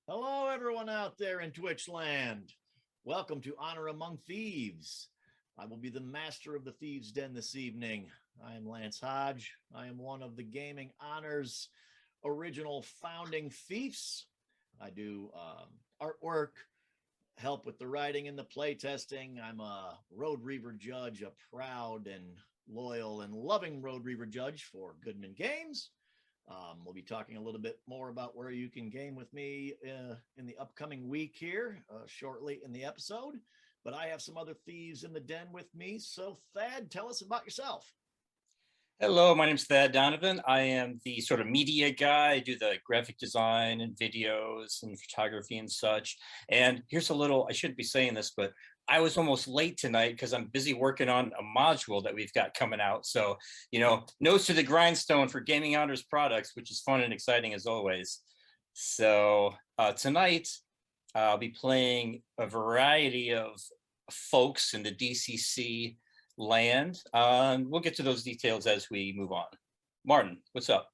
Hello, everyone out there in Twitch land. Welcome to Honor Among Thieves. I will be the master of the Thieves Den this evening. I am Lance Hodge. I am one of the Gaming Honors original founding thieves. I do artwork, help with the writing and the play testing. I'm a Road Reaver judge, a proud and loyal and loving Road Reaver judge for Goodman Games. We'll be talking a little bit more about where you can game with me in the upcoming week here, shortly in the episode. But I have some other thieves in the den with me. So, Thad, tell us about yourself. Hello, my name's Thad Donovan. I am the sort of media guy. I do the graphic design and videos and photography and such. And here's a little, I shouldn't be saying this, but I was almost late tonight because I'm busy working on a module that we've got coming out. So, nose to the grindstone for Gaming Honors products, which is fun and exciting as always. So tonight, I'll be playing a variety of folks in the DCC land. We'll get to those details as we move on. Martin, what's up?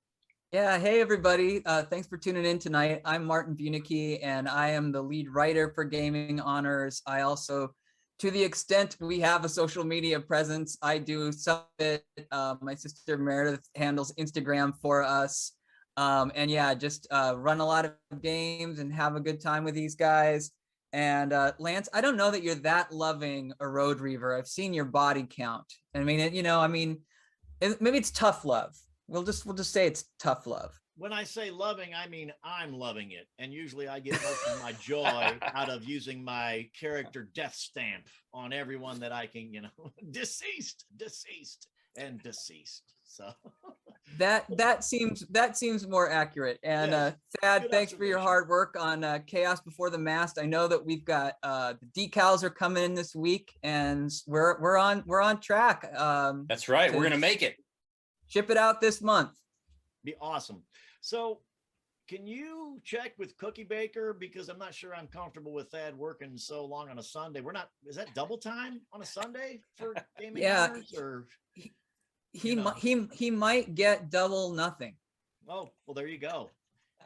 Yeah, hey everybody. Thanks for tuning in tonight. I'm Martin Bunicki, and I am the lead writer for Gaming Honors. I also, to the extent we have a social media presence, I do some of it. My sister Meredith handles Instagram for us. And yeah, just run a lot of games and have a good time with these guys. And Lance, I don't know that you're that loving a Road Reaver. I've seen your body count. I mean, maybe it's tough love. We'll just say it's tough love. When I say loving, I mean I'm loving it. And usually I get most of my joy out of using my character death stamp on everyone that I can, deceased. So that seems more accurate. And yes, Thad, thanks for your hard work on Chaos Before the Mast. I know that we've got the decals are coming in this week, and we're on track. That's right. We're gonna make it. Ship it out this month. Be awesome. So can you check with Cookie Baker? Because I'm not sure I'm comfortable with Thad working so long on a Sunday. Is that double time on a Sunday for Gaming Honors, or he might get double nothing. Oh, well, there you go.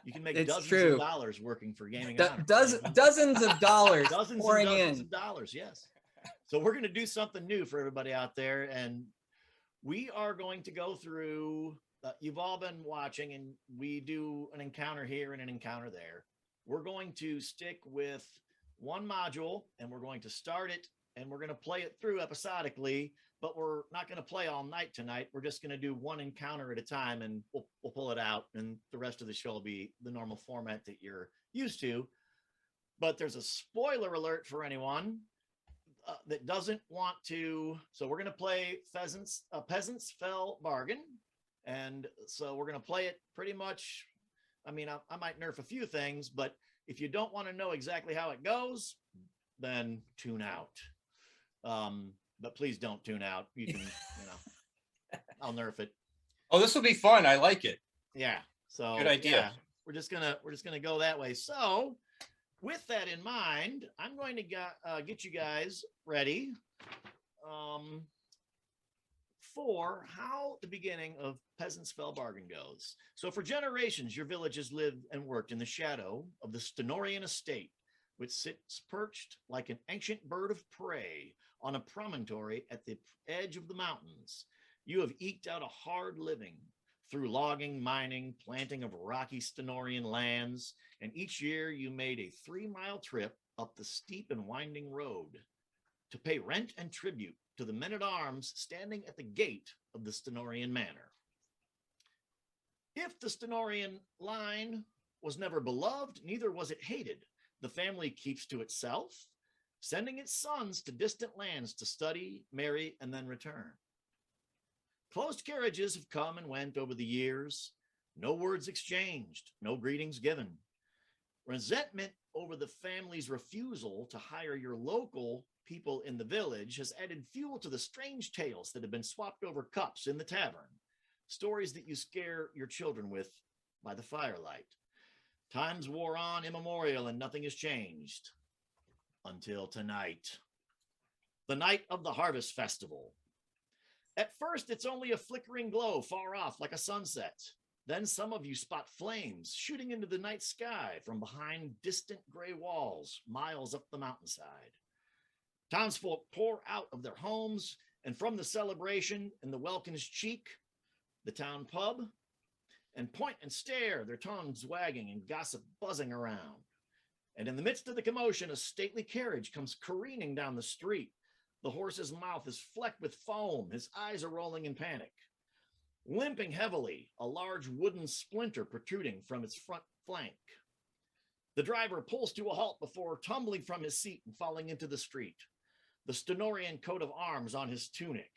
You can make dozens of dollars working for Gaming Honors. Dozens of dollars pouring in. Of dollars, yes. So we're going to do something new for everybody out there, and we are going to go through, you've all been watching, and we do an encounter here and an encounter there. We're going to stick with one module, and we're going to start it, and we're going to play it through episodically, but we're not going to play all night tonight. We're just going to do one encounter at a time, and we'll pull it out, and the rest of the show will be the normal format that you're used to. But there's a spoiler alert for anyone that doesn't want to. So we're going to play Peasant's Fell Bargain. And so we're going to play it pretty much. I mean, I might nerf a few things, but if you don't want to know exactly how it goes, then tune out. But please don't tune out. You can, I'll nerf it. Oh, this will be fun. I like it. Yeah. So good idea. Yeah, we're just gonna go that way. So with that in mind, I'm going to get you guys ready for how the beginning of Peasant's Fell Bargain goes. So for generations, your village has lived and worked in the shadow of the Stenorian estate, which sits perched like an ancient bird of prey on a promontory at the edge of the mountains. You have eked out a hard living through logging, mining, planting of rocky Stenorian lands, and each year you made a 3-mile trip up the steep and winding road to pay rent and tribute to the men-at-arms standing at the gate of the Stenorian manor. If the Stenorian line was never beloved, neither was it hated. The family keeps to itself, sending its sons to distant lands to study, marry, and then return. Closed carriages have come and went over the years. No words exchanged, no greetings given. Resentment over the family's refusal to hire your local people in the village has added fuel to the strange tales that have been swapped over cups in the tavern. Stories that you scare your children with by the firelight. Times wore on immemorial and nothing has changed. Until tonight. The night of the Harvest Festival. At first, it's only a flickering glow far off like a sunset. Then some of you spot flames shooting into the night sky from behind distant gray walls miles up the mountainside. Townsfolk pour out of their homes, and from the celebration in the Welkin's Cheek, the town pub, and point and stare, their tongues wagging and gossip buzzing around. And in the midst of the commotion, a stately carriage comes careening down the street. The horse's mouth is flecked with foam. His eyes are rolling in panic. Limping heavily, a large wooden splinter protruding from its front flank. The driver pulls to a halt before tumbling from his seat and falling into the street. The Stenorian coat of arms on his tunic,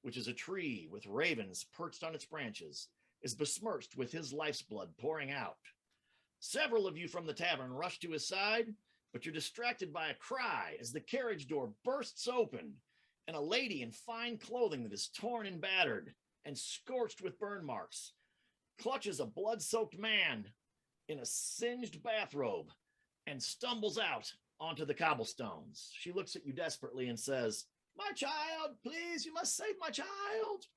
which is a tree with ravens perched on its branches, is besmirched with his life's blood pouring out. Several of you from the tavern rush to his side, but you're distracted by a cry as the carriage door bursts open and a lady in fine clothing that is torn and battered and scorched with burn marks clutches a blood-soaked man in a singed bathrobe and stumbles out onto the cobblestones. She looks at you desperately and says, "My child, please, you must save my child."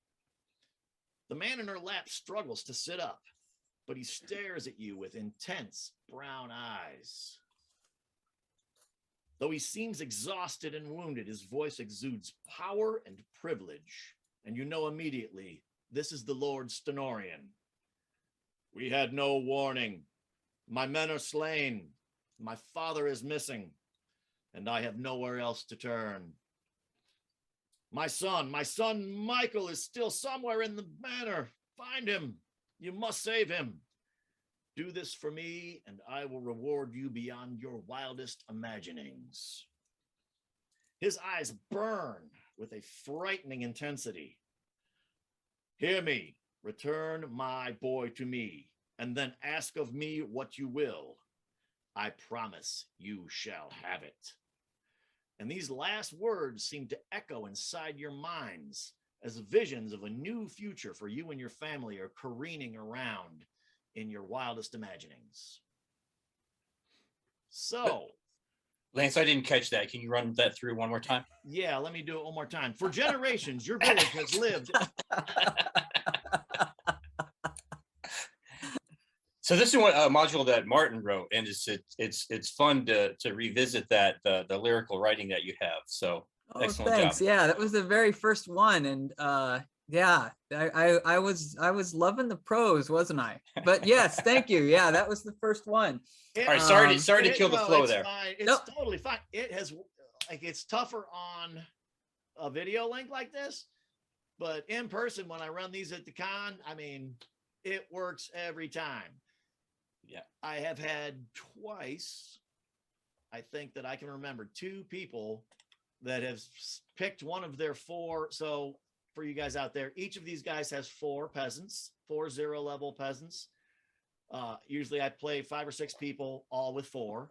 The man in her lap struggles to sit up, but he stares at you with intense brown eyes. Though he seems exhausted and wounded, his voice exudes power and privilege, and you know immediately this is the Lord Stenorian. "We had no warning. My men are slain. My father is missing, and I have nowhere else to turn. My son Michael is still somewhere in the manor. Find him. You must save him. Do this for me, and I will reward you beyond your wildest imaginings." His eyes burn with a frightening intensity. "Hear me. Return my boy to me, and then ask of me what you will. I promise you shall have it." And these last words seem to echo inside your minds as visions of a new future for you and your family are careening around in your wildest imaginings. So, Lance, I didn't catch that. Can you run that through one more time? yeah, let me do it one more time. For generations, your village has lived. So this is a module that Martin wrote, and it's fun to revisit that the lyrical writing that you have. So excellent thanks. job. Yeah, that was the very first one, and yeah, I was loving the prose, wasn't I? But yes, thank you. Yeah, that was the first one. All right, sorry to kill the flow it's there. Fine. It's Nope. totally fine. It has, like, it's tougher on a video link like this, but in person, when I run these at the con, I mean, it works every time. Yeah. I have had twice, I think that I can remember, 2 people that have picked one of their 4. So for you guys out there, each of these guys has 4 peasants, 4 0-level peasants. Usually I play 5 or 6 people, all with 4.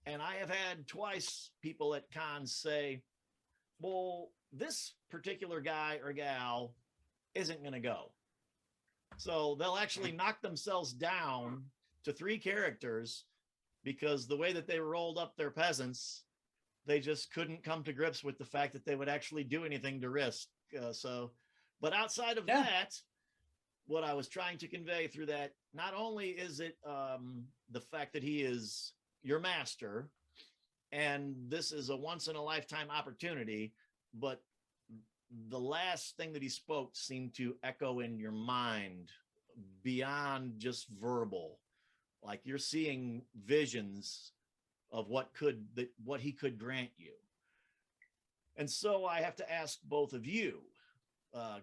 And I have had twice people at cons say, well, this particular guy or gal isn't going to go. So they'll actually knock themselves down to 3 characters because the way that they rolled up their peasants, they just couldn't come to grips with the fact that they would actually do anything to risk. But outside of that, what I was trying to convey through that, not only is it the fact that he is your master, and this is a once in a lifetime opportunity, but the last thing that he spoke seemed to echo in your mind beyond just verbal. Like you're seeing visions of what he could grant you. And so I have to ask both of you,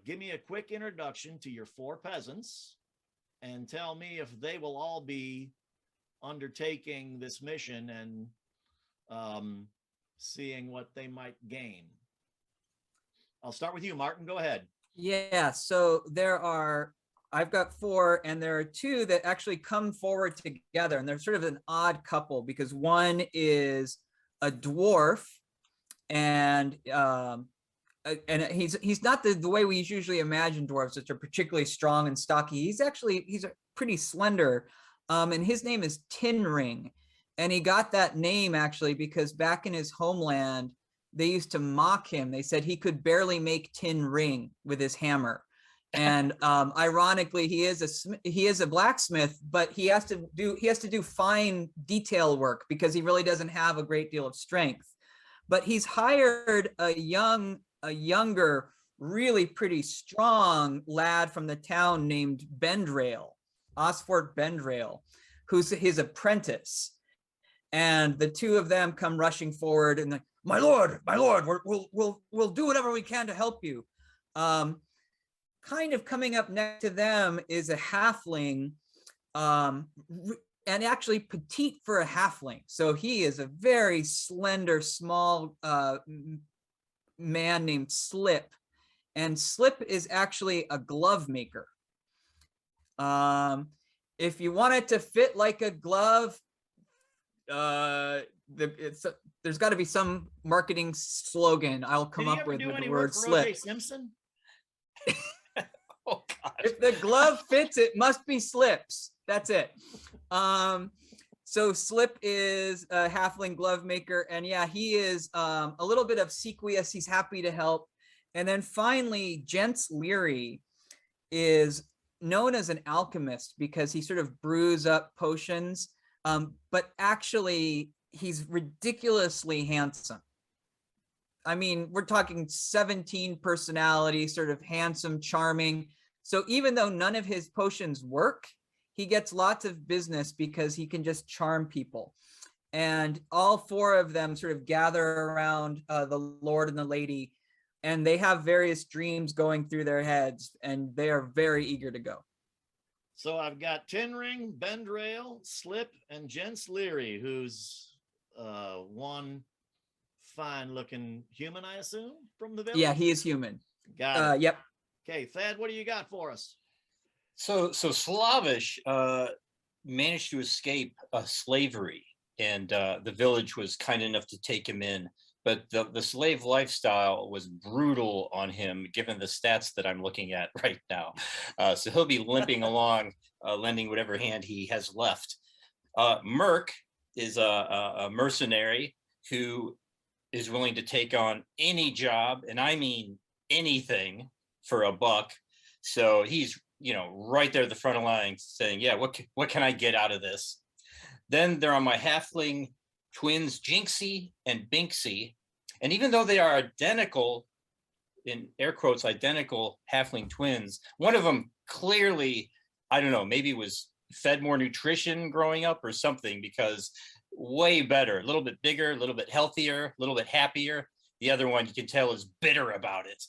give me a quick introduction to your 4 peasants and tell me if they will all be undertaking this mission and seeing what they might gain. I'll start with you, Martin. Go ahead. Yeah, so I've got 4, and there are 2 that actually come forward together, and they're sort of an odd couple because one is a dwarf, and he's not the way we usually imagine dwarves, which are particularly strong and stocky. He's pretty slender, and his name is Tin Ring, and he got that name actually because back in his homeland they used to mock him. They said he could barely make tin ring with his hammer. And ironically, he is a blacksmith, but he has to do fine detail work because he really doesn't have a great deal of strength. But he's hired a younger, really pretty strong lad from the town named Bendrail, Osfort Bendrail, who's his apprentice. And the two of them come rushing forward and like, my lord, we'll do whatever we can to help you. Kind of coming up next to them is a halfling, and actually petite for a halfling. So he is a very slender, small man named Slip. And Slip is actually a glove maker. If you want it to fit like a glove, there's got to be some marketing slogan I'll come up with the word Slip. O.J. Simpson? Oh God. If the glove fits, it must be Slips. That's it. So Slip is a halfling glove maker, and yeah, he is a little bit obsequious. He's happy to help. And then finally, Gents Leary is known as an alchemist because he sort of brews up potions, but actually he's ridiculously handsome. I mean, we're talking 17 personality, sort of handsome, charming. So even though none of his potions work, he gets lots of business because he can just charm people. And all four of them sort of gather around the Lord and the Lady, and they have various dreams going through their heads, and they are very eager to go. So I've got Tin Ring, Bendrail, Slip, and Gents Leary, who's one fine-looking human, I assume, from the village? Yeah, he is human. Got it. Yep. Okay, Thad, what do you got for us? So Slavish managed to escape slavery, and the village was kind enough to take him in. But the slave lifestyle was brutal on him, given the stats that I'm looking at right now. So he'll be limping along, lending whatever hand he has left. Merc is a mercenary who is willing to take on any job, and I mean anything, for a buck. So he's, right there at the front of the line saying, yeah, what can I get out of this? Then there are my halfling twins, Jinxie and Binksy. And even though they are identical, in air quotes, identical halfling twins, one of them clearly, I don't know, maybe was fed more nutrition growing up or something, because way better, a little bit bigger, a little bit healthier, a little bit happier. The other one, you can tell, is bitter about it.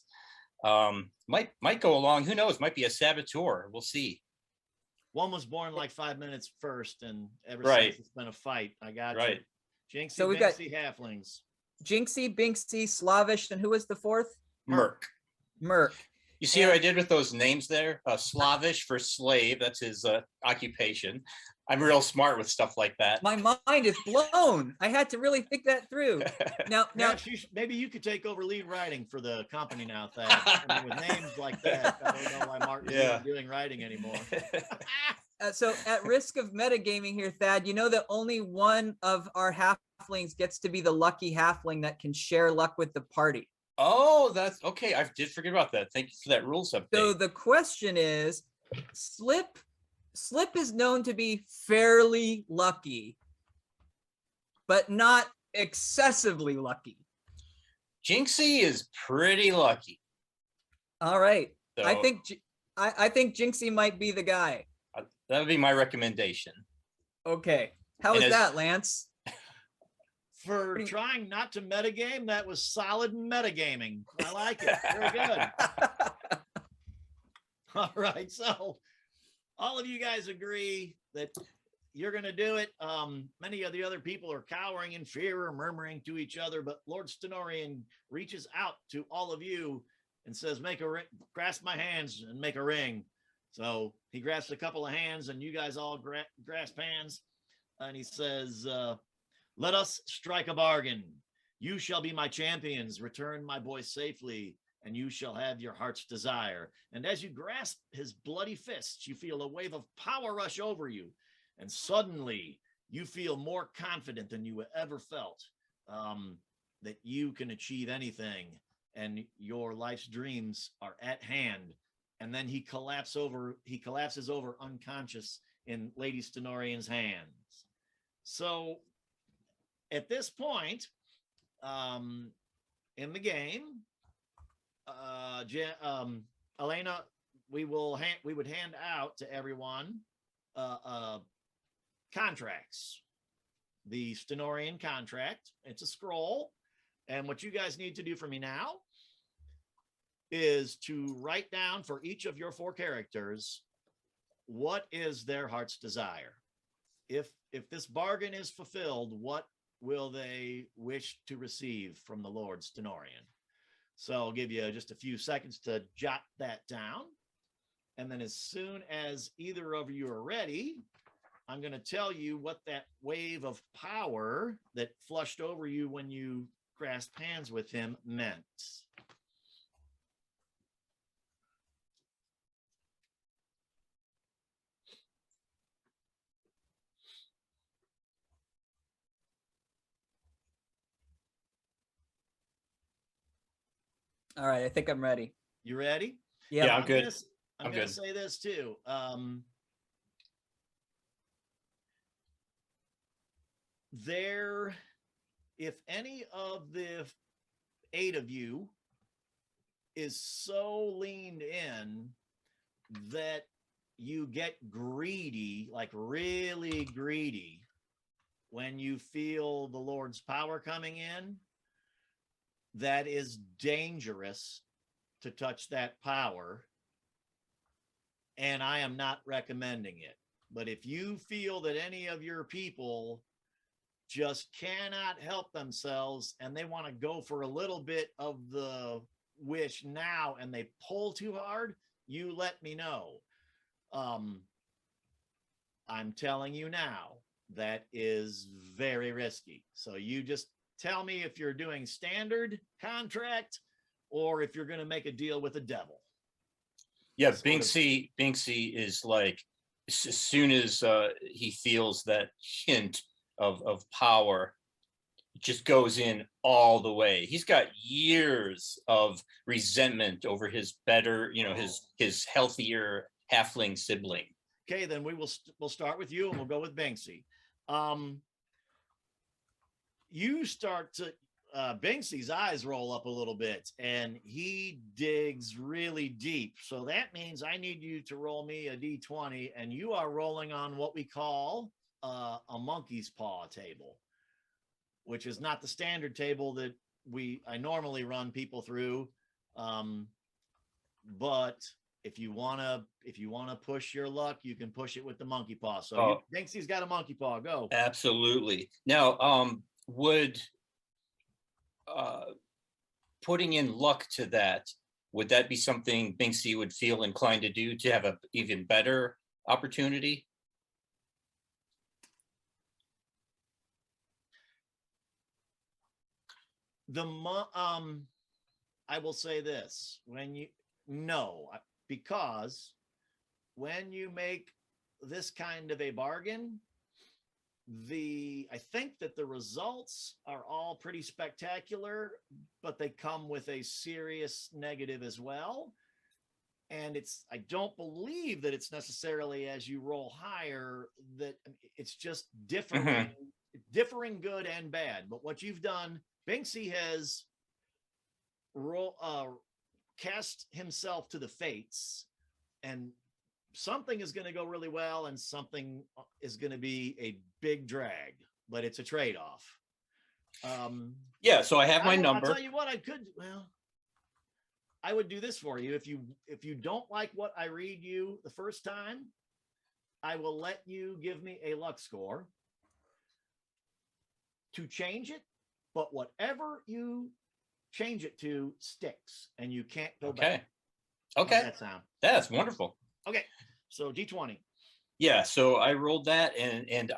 Might go along. Who knows? Might be a saboteur. We'll see. One was born like 5 minutes first, and ever Right. since it's been a fight. I got Right. you. Jinxie, So we got Binksy, halflings. Jinxie, Binksy, Slavish, and who was the fourth? Merc. Merc. You see what I did with those names there? Slavish for slave. That's his occupation. I'm real smart with stuff like that. My mind is blown. I had to really think that through. Now, Maybe you could take over lead writing for the company now, Thad. I mean, with names like that, I don't know why Martin's even doing writing anymore. So at risk of metagaming here, Thad, you know that only one of our halflings gets to be the lucky halfling that can share luck with the party. Oh, that's okay. I did forget about that. Thank you for that rules update. So the question is, Slip is known to be fairly lucky, but not excessively lucky. Jinxie is pretty lucky. All right. So, I think Jinxie might be the guy. That would be my recommendation. Okay. How is that, Lance? For trying not to metagame, that was solid metagaming. I like it. Very good. All right. So all of you guys agree that you're going to do it. Many of the other people are cowering in fear or murmuring to each other, but Lord Stenorian reaches out to all of you and says, grasp my hands and make a ring. So he grasps a couple of hands, and you guys all grasp hands, and he says, let us strike a bargain. You shall be my champions. Return my boy safely, and you shall have your heart's desire. And as you grasp his bloody fists, you feel a wave of power rush over you. And suddenly you feel more confident than you ever felt, that you can achieve anything, and your life's dreams are at hand. and then he collapses over unconscious in Lady Stenorian's hands. So at this point in the game, Elena, we would hand out to everyone contracts. The Stenorian contract. It's a scroll. And what you guys need to do for me now is to write down for each of your 4 characters, what is their heart's desire? If this bargain is fulfilled, what will they wish to receive from the Lord Stenorian? So I'll give you just a few seconds to jot that down. And then as soon as either of you are ready, I'm going to tell you what that wave of power that flushed over you when you grasped hands with him meant. All right, I think I'm ready. You ready? Yeah, I'm good. I'm going to say this too. If any of the 8 of you is so leaned in that you get greedy, like really greedy, when you feel the Lord's power coming in, that is dangerous to touch that power. And I am not recommending it. But if you feel that any of your people just cannot help themselves and they want to go for a little bit of the wish now and they pull too hard, you let me know. I'm telling you now, that is very risky. So you just tell me if you're doing standard contract or if you're going to make a deal with the devil. Yeah, Binksy is like, as soon as he feels that hint of power, just goes in all the way. He's got years of resentment over his better, his healthier halfling sibling. Okay, then we'll start with you and we'll go with Binksy. You start to Binksy's eyes roll up a little bit and he digs really deep. So that means I need you to roll me a D20, and you are rolling on what we call a monkey's paw table, which is not the standard table that I normally run people through. But if you want to push your luck, you can push it with the monkey paw. So Binksy's got a monkey paw. Go. Absolutely. Now, would putting in luck to that, would that be something Binksy would feel inclined to do to have an even better opportunity? I will say this: because when you make this kind of a bargain, I think that the results are all pretty spectacular, but they come with a serious negative as well. And I don't believe that it's necessarily as you roll higher that it's just differing good and bad. But what you've done, Binksy has cast himself to the fates, and something is going to go really well and something is going to be a big drag, but it's a trade-off. Yeah, so I have my number. I'll tell you what, I would do this for you. If you don't like what I read you the first time, I will let you give me a luck score to change it, but whatever you change it to sticks and you can't go back. Okay. How's that sound? That's wonderful. Okay. So D20. Yeah, so I rolled that and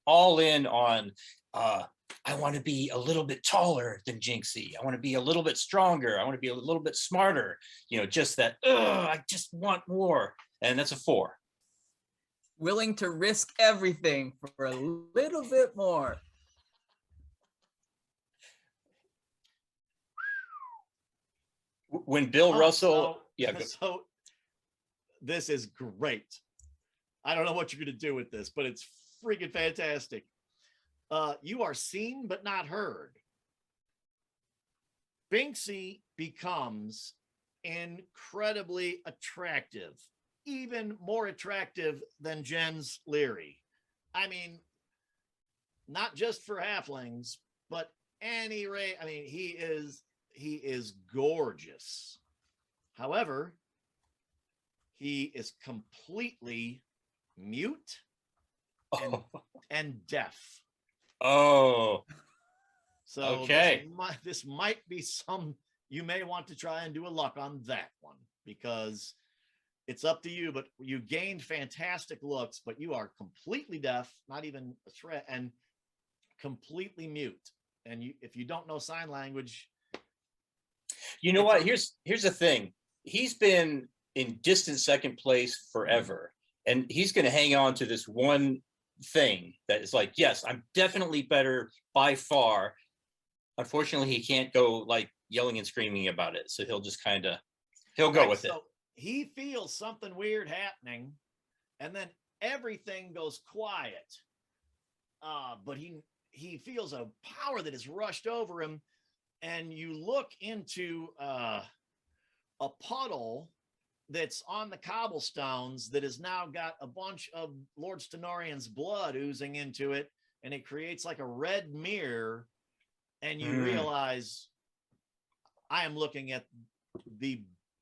all in on I want to be a little bit taller than Jinxie. I want to be a little bit stronger. I want to be a little bit smarter. Just that, I just want more. And that's a 4. Willing to risk everything for a little bit more. When Bill Russell, So this is great. I don't know what you're going to do with this, but it's freaking fantastic. You are seen but not heard. Binksy becomes incredibly attractive, even more attractive than Jen's Leary. I mean, not just for halflings, but any race. I mean, he is gorgeous. However, he is completely mute and deaf. Oh, So okay. this might be some, you may want to try and do a luck on that one, because it's up to you, but you gained fantastic looks, but you are completely deaf, not even a threat, and completely mute. And if you don't know sign language, you know what? Here's the thing. He's been in distant second place forever, and he's going to hang on to this one thing that is like, yes, I'm definitely better by far. Unfortunately, he can't go like yelling and screaming about it, so he'll just he'll go with it. He feels something weird happening, and then everything goes quiet. But he feels a power that has rushed over him, and you look into a puddle that's on the cobblestones that has now got a bunch of Lord Stenorian's blood oozing into it, and it creates like a red mirror, and you realize I am looking at the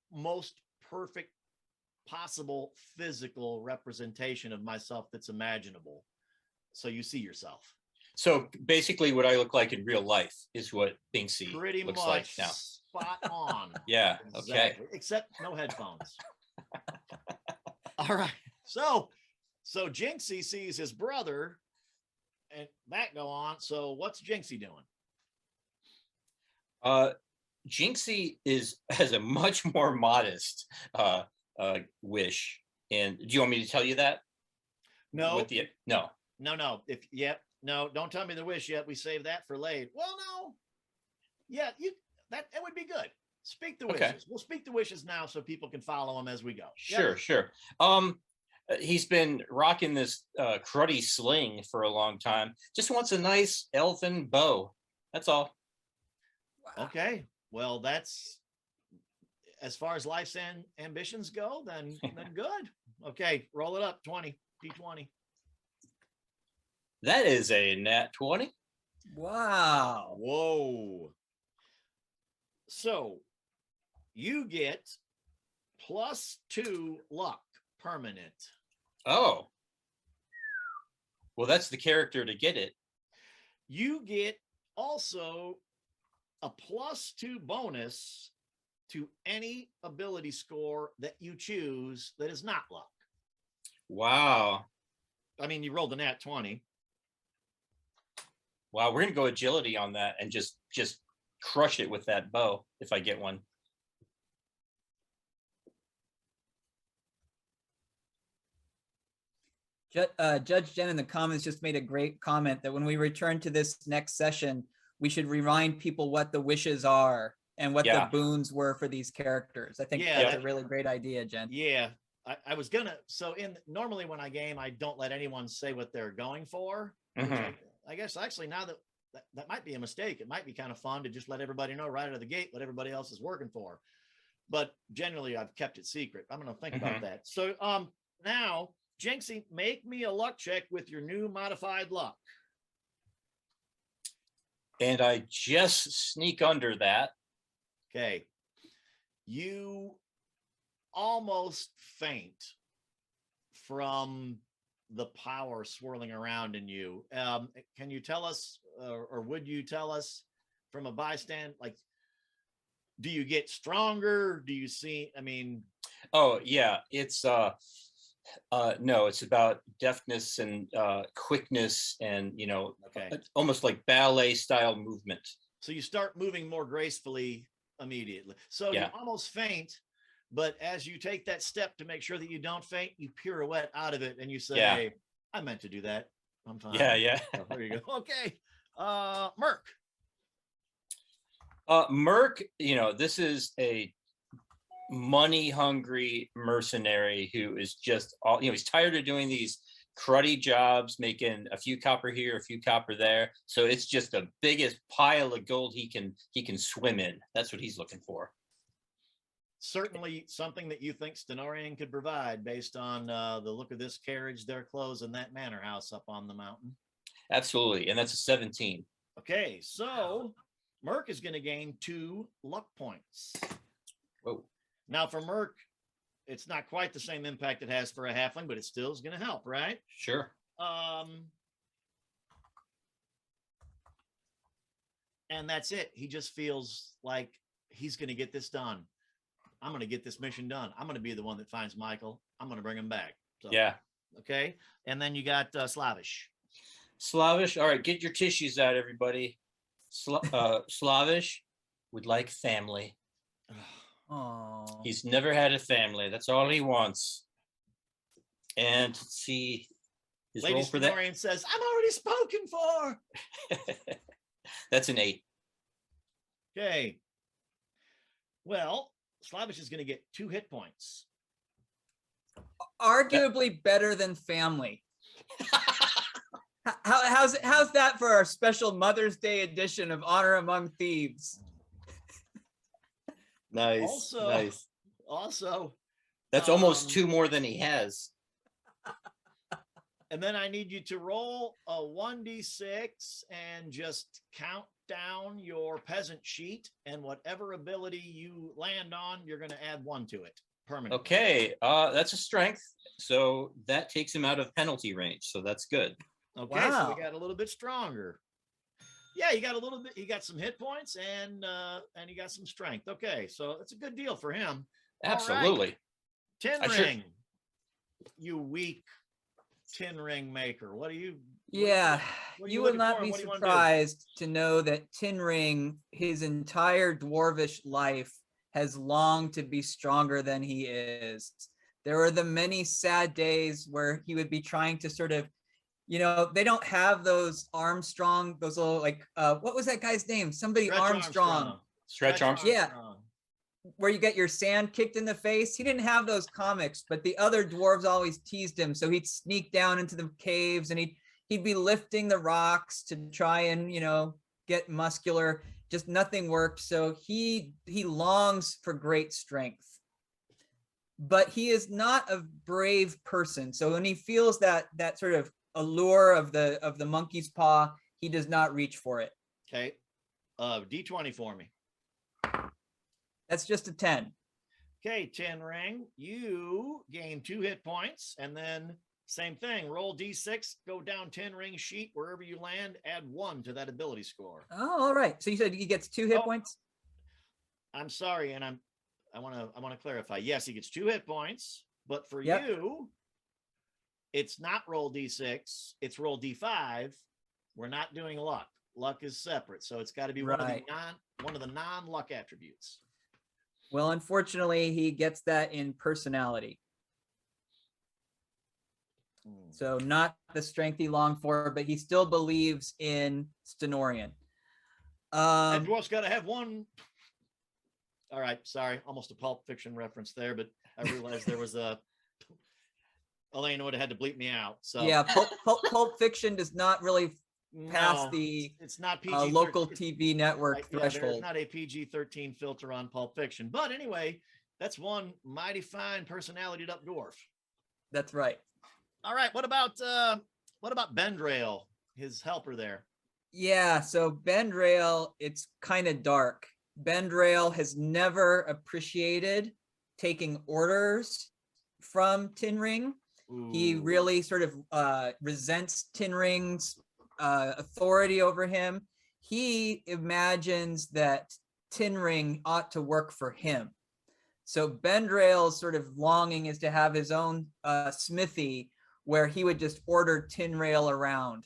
most perfect possible physical representation of myself that's imaginable. So you see yourself. So basically what I look like in real life is what Binksy Pretty looks much like now. spot on. Yeah. Exactly. Okay. Except no headphones. All right. So Jinxie sees his brother and that go on. So what's Jinxie doing? Jinxie has a much more modest wish. And do you want me to tell you that? No. No. No, don't tell me the wish yet. We save that for late. Well, no. Yeah, that would be good. Speak the wishes. Okay. We'll speak the wishes now so people can follow them as we go. Sure. He's been rocking this cruddy sling for a long time. Just wants a nice elfin bow. That's all. Wow. Okay. Well, that's as far as life's ambitions go, then good. Okay, roll it up. 20, D20. That is a nat 20. Wow. Whoa. So you get +2 luck permanent. Oh. Well, that's the character to get it. You get also a +2 bonus to any ability score that you choose that is not luck. Wow. I mean, you rolled a nat 20. Wow, we're gonna go agility on that and just crush it with that bow if I get one. Judge Jen in the comments just made a great comment that when we return to this next session, we should remind people what the wishes are and what the boons were for these characters. I think that's a really great idea, Jen. Yeah, I was gonna. So normally when I game, I don't let anyone say what they're going for. Mm-hmm. I guess actually now that might be a mistake. It might be kind of fun to just let everybody know right out of the gate what everybody else is working for. But generally, I've kept it secret. I'm going to think about that. So now, Jinxie, make me a luck check with your new modified luck. And I just sneak under that. Okay. You almost faint from the power swirling around in you. Can you tell us, or would you tell us from a bystand, like, do you get stronger? Do you see, I mean. Oh yeah, it's no, it's about deftness and quickness and, almost like ballet style movement. So you start moving more gracefully immediately. So you almost faint, but as you take that step to make sure that you don't faint, you pirouette out of it and you say, I meant to do that. I'm fine. Yeah. Oh, there you go. Okay. Merc. Merc, this is a money hungry mercenary who is just all, he's tired of doing these cruddy jobs, making a few copper here, a few copper there. So it's just the biggest pile of gold he can swim in. That's what he's looking for. Certainly something that you think Stenorian could provide based on the look of this carriage, their clothes, and that manor house up on the mountain. Absolutely. And that's a 17. Okay, so Merc is going to gain 2 luck points. Whoa. Now for Merc, it's not quite the same impact it has for a halfling, but it still is going to help, right? Sure. And that's it. He just feels like he's going to get this done. I'm going to get this mission done. I'm going to be the one that finds Michael. I'm going to bring him back. So, yeah. Okay. And then you got Slavish. Slavish. All right. Get your tissues out, everybody. Slavish would like family. Oh. He's never had a family. That's all he wants. And let's see his Lady roll for that. Stenorian says, I'm already spoken for. That's an 8. Okay. Well, Slavish is going to get 2 hit points. Arguably better than family. How's that for our special Mother's Day edition of Honor Among Thieves? Nice. Nice. Also, that's almost 2 more than he has. And then I need you to roll a 1d6 and just count down your peasant sheet, and whatever ability you land on, you're going to add 1 to it permanently. Okay, that's a strength. So that takes him out of penalty range. So that's good. Okay, so we got a little bit stronger. Yeah, you got a little bit. He got some hit points and he got some strength. Okay, so it's a good deal for him. Absolutely. Right. Tin ring. You weak tin ring maker. What do you? Yeah, what are you will looking not for? be What do you wanna do? surprised to know that Tin Ring, his entire dwarvish life, has longed to be stronger than he is. There were the many sad days where he would be trying to sort of, they don't have those Armstrong, those little what was that guy's name? Somebody Stretch Armstrong. Stretch Armstrong. Yeah. Where you get your sand kicked in the face. He didn't have those comics, but the other dwarves always teased him. So he'd sneak down into the caves and he'd be lifting the rocks to try and, get muscular. Just nothing worked. So he longs for great strength. But he is not a brave person. So when he feels that sort of allure of the monkey's paw, he does not reach for it. Okay. D20 for me. That's just a 10. Okay, Tin Ring. You gain 2 hit points, and then same thing. Roll D6, go down Tin Ring sheet wherever you land. Add 1 to that ability score. Oh, all right. So you said he gets 2 hit points. I'm sorry, and I want to clarify. Yes, he gets 2 hit points, but for you, it's not roll D6. It's roll D5. We're not doing luck. Luck is separate, so it's got to be one of the non-luck attributes. Well, unfortunately, he gets that in personality. So not the strength he longed for, but he still believes in Stenorian. Dwarf's got to have 1. All right, sorry, almost a Pulp Fiction reference there, but I realized there was a Elena would have had to bleep me out. So yeah, Pulp Fiction does not really pass it's not PG local TV network threshold. There's not a PG-13 filter on Pulp Fiction, but anyway, that's one mighty fine personality up dwarf. That's right. All right, what about Bendrail, his helper there? Yeah, so Bendrail, it's kind of dark. Bendrail has never appreciated taking orders from Tin Ring. Ooh. He really sort of resents Tin Ring's authority over him. He imagines that Tin Ring ought to work for him. So Bendrail's sort of longing is to have his own smithy where he would just order Tin Rail around.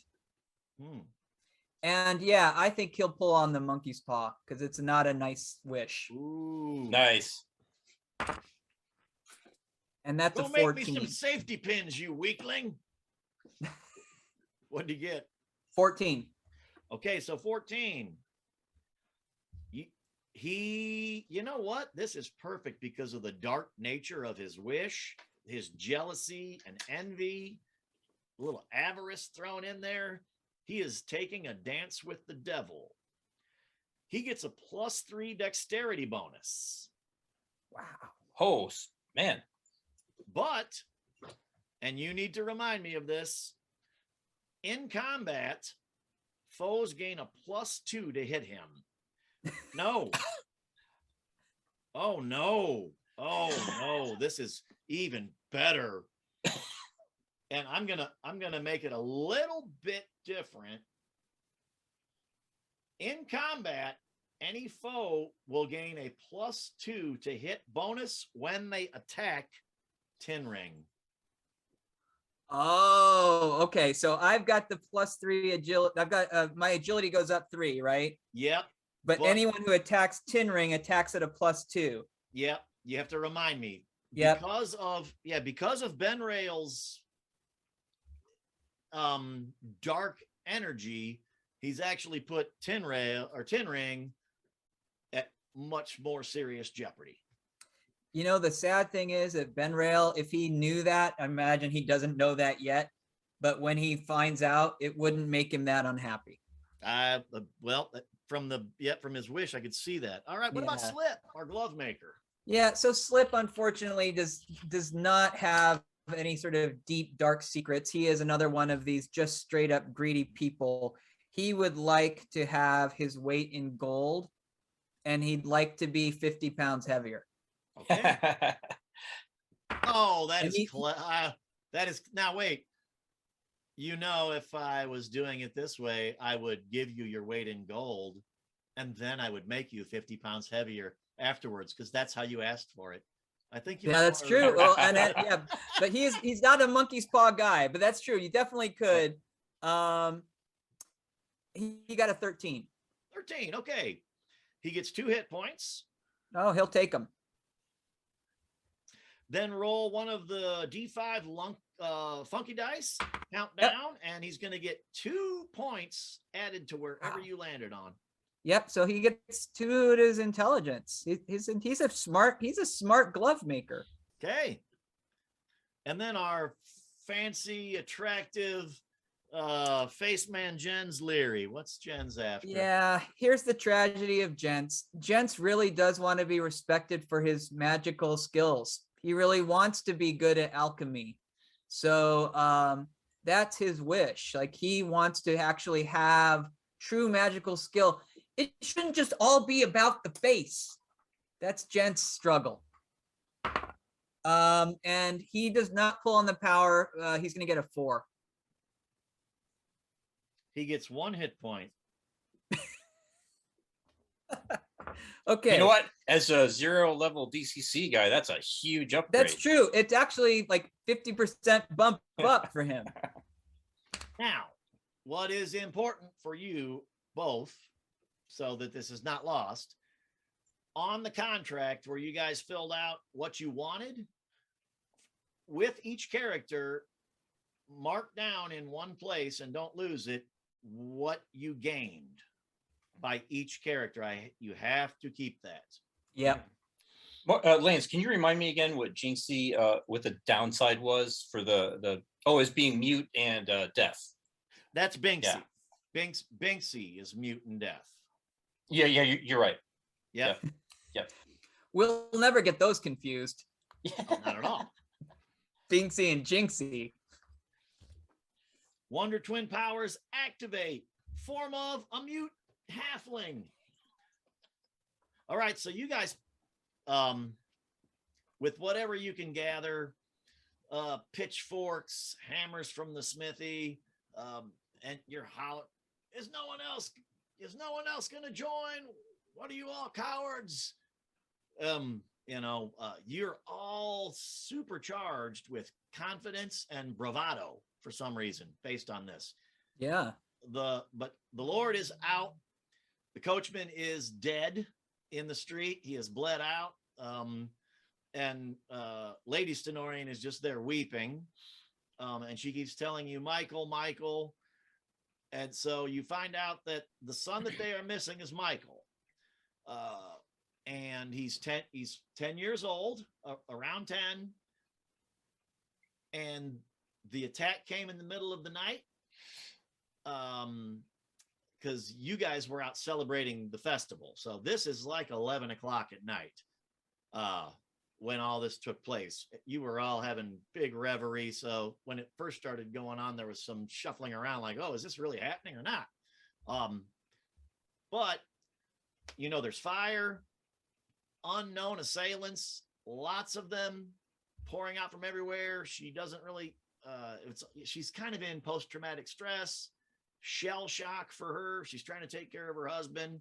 And yeah, I think he'll pull on the monkey's paw because it's not a nice wish. Ooh. Nice. And that's Go a 14. Make me some safety pins, you weakling. What'd you get? 14. Okay, so 14. you know what? This is perfect because of the dark nature of his wish, his jealousy and envy, a little avarice thrown in there. He is taking a dance with the devil. He gets a +3 dexterity bonus. Wow. Oh, man. But, and you need to remind me of this, in combat, foes gain a +2 to hit him. No. Oh no. Oh no. This is even better. And I'm gonna make it a little bit different. In combat, any foe will gain a +2 to hit bonus when they attack Tin Ring. Oh, okay. So I've got the +3 agility. I've got my agility goes up 3, right? Yep. But anyone who attacks Tin Ring attacks at a +2. Yep. You have to remind me. Yep. Because of Ben Rail's dark energy, he's actually put Tin Ring at much more serious jeopardy. You know, the sad thing is that Ben Rail, if he knew that, I imagine he doesn't know that yet. But when he finds out, it wouldn't make him that unhappy. Well, from his wish, I could see that. All right, what about Yeah. Slip, our glove maker? Yeah, so Slip unfortunately does not have any sort of deep dark secrets. He is another one of these just straight up greedy people. He would like to have his weight in gold, and he'd like to be 50 pounds heavier. Okay. Oh, that is now wait. You know, if I was doing it this way, I would give you your weight in gold, and then I would make you 50 pounds heavier afterwards, because that's how you asked for it. I think you. Yeah, that's true. Well, and yeah, but he's not a monkey's paw guy, but that's true. You definitely could. He got a 13. 13. Okay. He gets 2 hit points. Oh, he'll take them. Then roll one of the D5 funky dice, count down, and he's going to get 2 points added to wherever you landed on. Yep. So he gets 2 to his intelligence. He's a smart glove maker. Okay. And then our fancy, attractive face man Jens Leary. What's Jens after? Yeah, here's the tragedy of Jens. Jens really does want to be respected for his magical skills. He really wants to be good at alchemy. So that's his wish. Like, he wants to actually have true magical skill. It shouldn't just all be about the face. That's Jens' struggle. And he does not pull on the power. He's going to get a 4. He gets 1 hit point. Okay. You know what? As a 0 level DCC guy, that's a huge upgrade. That's true. It's actually like 50% bump up for him. Now, what is important for you both, so that this is not lost, on the contract where you guys filled out what you wanted, with each character, mark down in one place and don't lose it what you gained by each character. You have to keep that. Yep. Lance, can you remind me again what Jinxie, what the downside was for the is being mute and deaf? That's Binksy. Yeah. Binksy is mute and deaf. Yeah, you're right. Yep. Yep. We'll never get those confused. Oh, not at all. Binksy and Jinxie. Wonder Twin powers activate. Form of a mute halfling. All right, so you guys, with whatever you can gather, pitchforks, hammers from the smithy, and you're hollering, is no one else going to join? What are you all, cowards? You're all supercharged with confidence and bravado for some reason based on this. Yeah. But the Lord is out. The coachman is dead in the street. He has bled out. And Lady Stenorian is just there weeping. And she keeps telling you, Michael. And so you find out that the son that they are missing is Michael. and he's 10 years old, around 10. And the attack came in the middle of the night. Because you guys were out celebrating the festival. So this is like 11 o'clock at night when all this took place. You were all having big reverie. So when it first started going on, there was some shuffling around like, oh, is this really happening or not? But, you know, there's fire, unknown assailants, lots of them pouring out from everywhere. She doesn't really, she's kind of in post-traumatic stress, shell shock for her. She's trying to take care of her husband.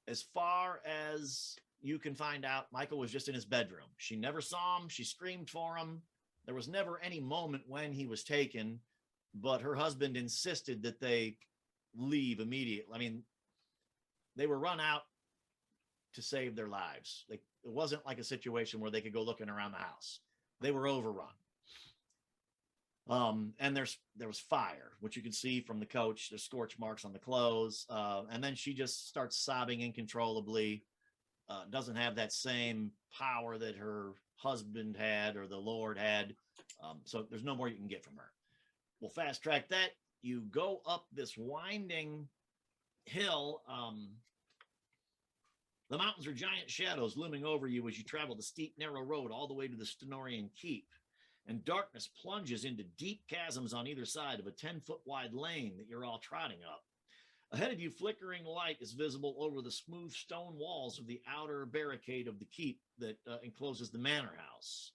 As far as you can find out, Michael was just in his bedroom. She never saw him. She screamed for him. There was never any moment when he was taken, but her husband insisted that they leave immediately. I mean, they were run out to save their lives. It wasn't like a situation where they could go looking around the house. They were overrun. And there was fire, which you can see from the coach. There's scorch marks on the clothes. And then she just starts sobbing uncontrollably. Doesn't have that same power that her husband had or the Lord had. So there's no more you can get from her. We'll fast track that. You go up this winding hill. The mountains are giant shadows looming over you as you travel the steep, narrow road all the way to the Stenorian Keep. And darkness plunges into deep chasms on either side of a 10-foot wide lane that you're all trotting up. Ahead of you, flickering light is visible over the smooth stone walls of the outer barricade of the keep that encloses the manor house.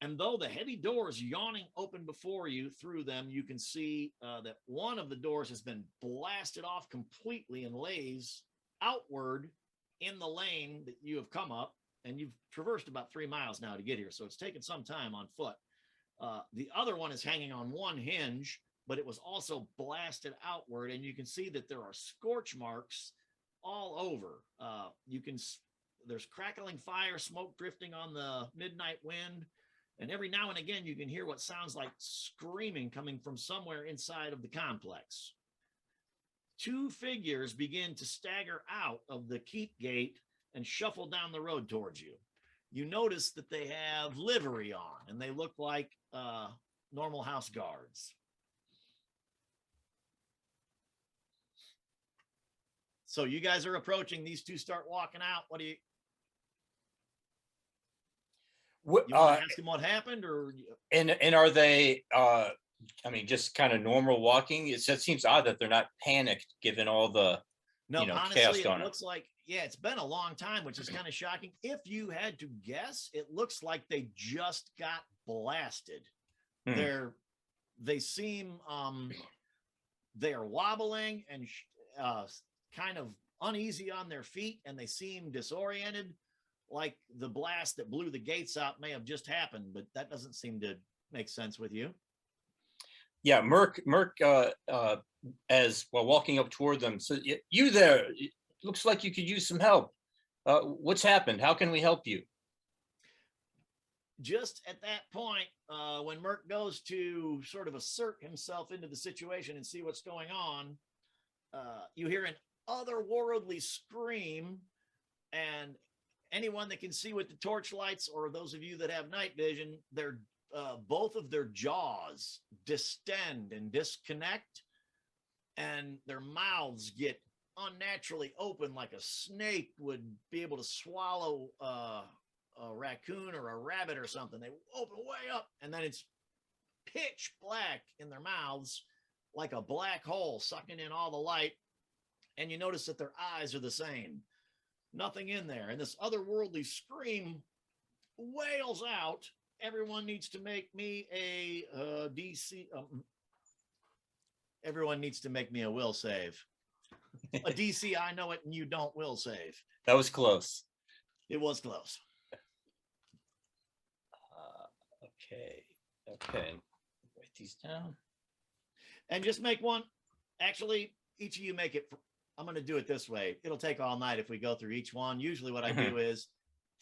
And though the heavy doors yawning open before you, through them, you can see that one of the doors has been blasted off completely and lays outward in the lane that you have come up. And you've traversed about 3 miles now to get here, so it's taken some time on foot. The other one is hanging on one hinge, but it was also blasted outward, and you can see that there are scorch marks all over. There's crackling fire, smoke drifting on the midnight wind, and every now and again you can hear what sounds like screaming coming from somewhere inside of the complex. 2 figures begin to stagger out of the keep gate and shuffle down the road towards you. You notice that they have livery on, and they look like normal house guards. So you guys are approaching. These 2 start walking out. What do you? You want to ask them what happened, or? And are they? I mean, just kind of normal walking. It seems odd that they're not panicked, given all the honestly, chaos going it on. looks like, yeah, it's been a long time, which is kind of shocking. If you had to guess, it looks like they just got blasted. They seem they're wobbling and kind of uneasy on their feet, and they seem disoriented, like the blast that blew the gates out may have just happened, but that doesn't seem to make sense with you. Yeah, Merc, as while walking up toward them, so you there, it looks like you could use some help. What's happened? How can we help you? Just at that point, when Merc goes to sort of assert himself into the situation and see what's going on, you hear an otherworldly scream, and anyone that can see with the torch lights, or those of you that have night vision, they're both of their jaws distend and disconnect, and their mouths get unnaturally open, like a snake would be able to swallow a raccoon or a rabbit or something. They open way up, and then it's pitch black in their mouths, like a black hole sucking in all the light. And you notice that their eyes are the same. Nothing in there. And this otherworldly scream wails out. Everyone needs to make me a DC. Everyone needs to make me a will save. A DC, I know it, and you don't will save. That was close. It was close. Okay. Write these down. And just make one. Actually, each of you make it. I'm going to do it this way. It'll take all night if we go through each one. Usually what I do is,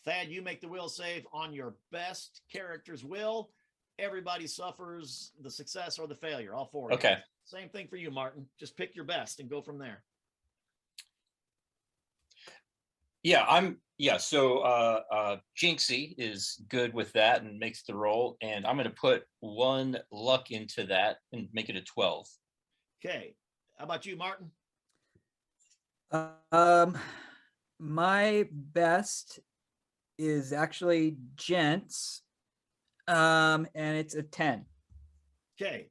Thad, you make the will save on your best character's will. Everybody suffers the success or the failure, all 4 of you. Okay. Same thing for you, Martin. Just pick your best and go from there. So Jinxie is good with that and makes the roll, and I'm gonna put 1 luck into that and make it a 12. Okay. How about you, Martin? My best is actually gents, and it's a 10. Okay.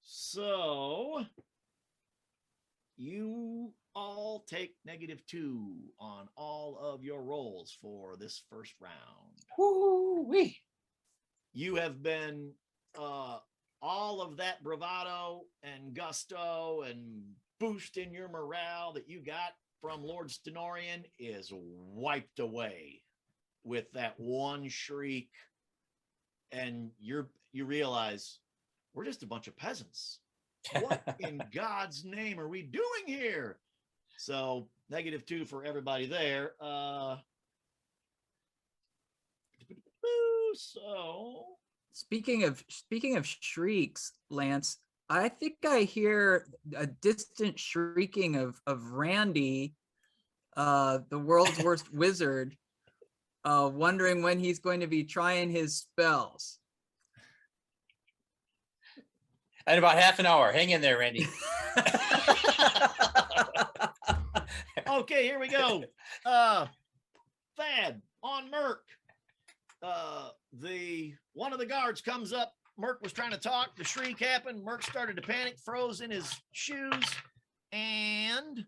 So you all take -2 on all of your rolls for this first round. Woo-wee. You have been all of that bravado and gusto and boost in your morale that you got from Lord Stenorian is wiped away with that one shriek, and you realize we're just a bunch of peasants. What in God's name are we doing here? So -2 for everybody there. So Speaking of shrieks, Lance, I think I hear a distant shrieking of Randy, the world's worst wizard, wondering when he's going to be trying his spells. In about half an hour. Hang in there, Randy. okay, here we go. Thad on Merc. One of the guards comes up. Merc was trying to talk. The shriek happened. Merc started to panic, froze in his shoes, and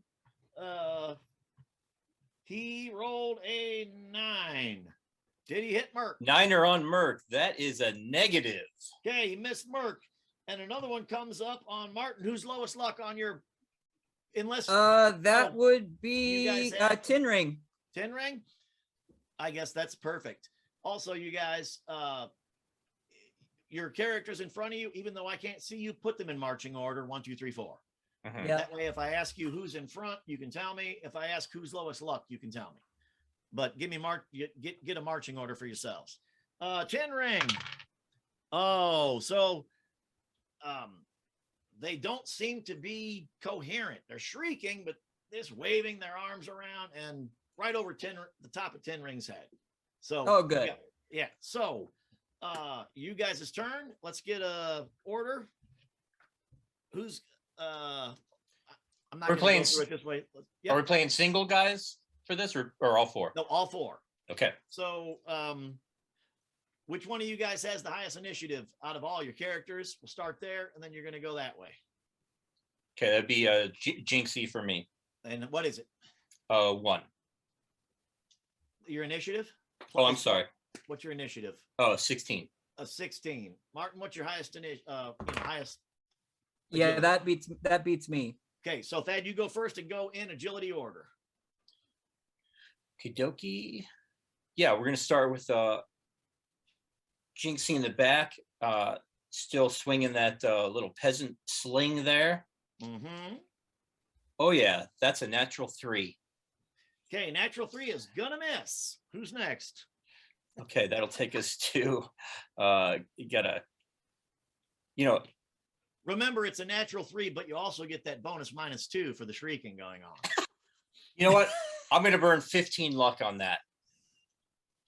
he rolled a 9. Did he hit Merc? 9 on Merc. That is a negative. Okay, he missed Merc. And another one comes up on Martin. Who's lowest luck on your? Unless that would be Tin Ring. Tin Ring? I guess that's perfect. Also, you guys, your characters in front of you, even though I can't see you, put them in marching order 1, 2, 3, 4. Mhm. Yeah. That way, if I ask you who's in front, you can tell me. If I ask who's lowest luck, you can tell me. But give me get a marching order for yourselves. Tin Ring. Oh, so they don't seem to be coherent. They're shrieking, but they're just waving their arms around and right over the top of Tin Ring's head. So Oh, good. Yeah. So you guys' turn. Let's get a order. Who's I'm not We're gonna playing go through it this way. Are we playing single guys for this or all 4? No, all 4. Okay. So which one of you guys has the highest initiative out of all your characters? We'll start there, and then you're going to go that way. Okay, that'd be Jinxie for me. And what is it? 1. Your initiative? Oh, I'm sorry. What's your initiative? Oh, 16. A 16. Martin, what's your highest highest? Yeah, that beats me. Okay, so Thad, you go first and go in agility order. Okie dokie. Yeah, we're gonna start with Jinxie in the back, still swinging that little peasant sling there. Mm-hmm. Oh yeah, that's a natural 3. Okay, natural 3 is gonna miss. Who's next? Okay, that'll take us to you gotta, remember it's a natural 3, but you also get that bonus -2 for the shrieking going on. You know what? I'm gonna burn 15 luck on that.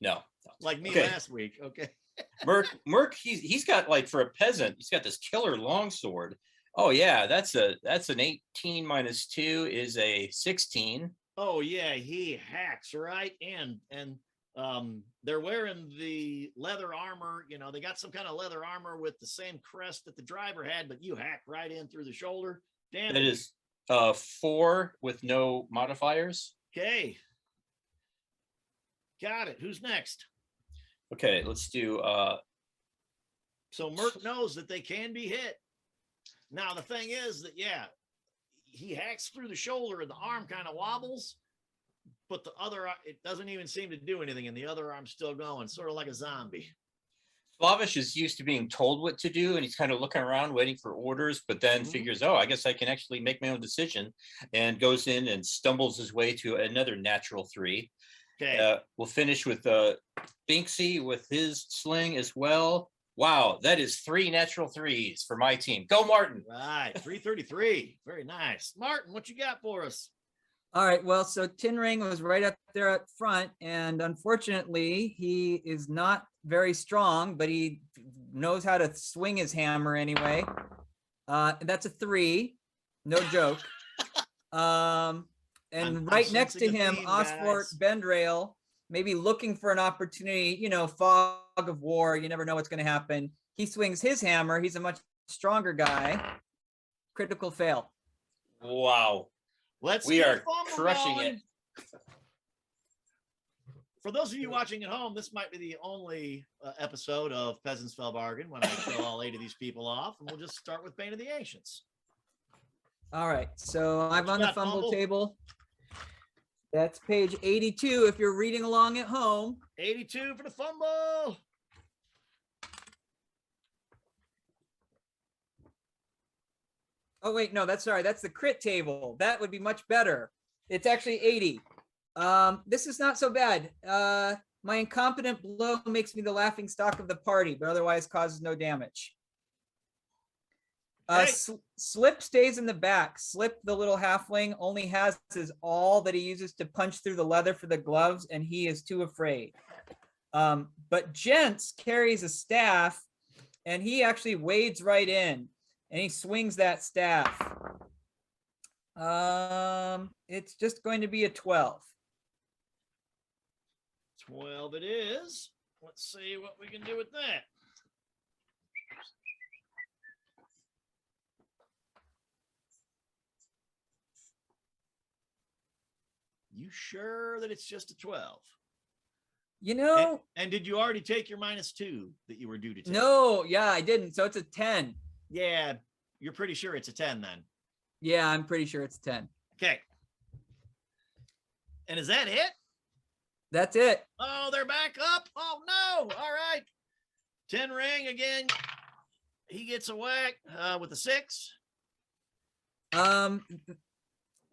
No. Like me Okay. last week. Okay. Merc, he's got, like, for a peasant, he's got this killer longsword. Oh yeah, that's an 18 -2 is a 16. Oh yeah, he hacks, right? And they're wearing the leather armor. You know, they got some kind of leather armor with the same crest that the driver had, but you hack right in through the shoulder. Damn. That is 4 with no modifiers. Okay. Got it. Who's next? Okay, let's do So Merc knows that they can be hit. Now the thing is that he hacks through the shoulder and the arm kind of wobbles, but the other, it doesn't even seem to do anything, and the other arm's still going, sort of like a zombie. Slavish is used to being told what to do, and he's kind of looking around waiting for orders, but then figures, oh, I guess I can actually make my own decision, and goes in and stumbles his way to another natural 3. Okay. We'll finish with Binksy with his sling as well. Wow, that is 3 natural 3s for my team. Go, Martin. Right, 333. Very nice. Martin, what you got for us? All right, well, so Tin Ring was right up there up front, and unfortunately, he is not very strong, but he knows how to swing his hammer anyway. That's a 3, no joke. And I'm right next to sensing a him, theme, Osfort guys. Bendrail, maybe looking for an opportunity, fog of war, you never know what's going to happen. He swings his hammer, he's a much stronger guy. Critical fail. Wow. We get a are fumble crushing going. it. For those of you watching at home, this might be the only episode of Peasants Fell Bargain when I show all 8 of these people off, and we'll just start with Bane of the Ancients. All right, so I'm you on the got, fumble Fumble? table. That's page 82 if you're reading along at home. 82 for the fumble. Oh, wait, no, that's the crit table. That would be much better. It's actually 80. This is not so bad. My incompetent blow makes me the laughing stock of the party, but otherwise causes no damage. Hey. Slip stays in the back. Slip, the little halfling, only has his awl that he uses to punch through the leather for the gloves, and he is too afraid. But Gents carries a staff, and he actually wades right in, and he swings that staff. It's just going to be a 12. 12 it is. Let's see what we can do with that. You sure that it's just a 12? And did you already take your -2 that you were due to take? No, yeah, I didn't. So it's a 10. Yeah, you're pretty sure it's a 10 then. Yeah, I'm pretty sure it's 10. Okay. And is that it? That's it. Oh, they're back up. Oh, no. All right. Tin Ring again. He gets a whack with a 6.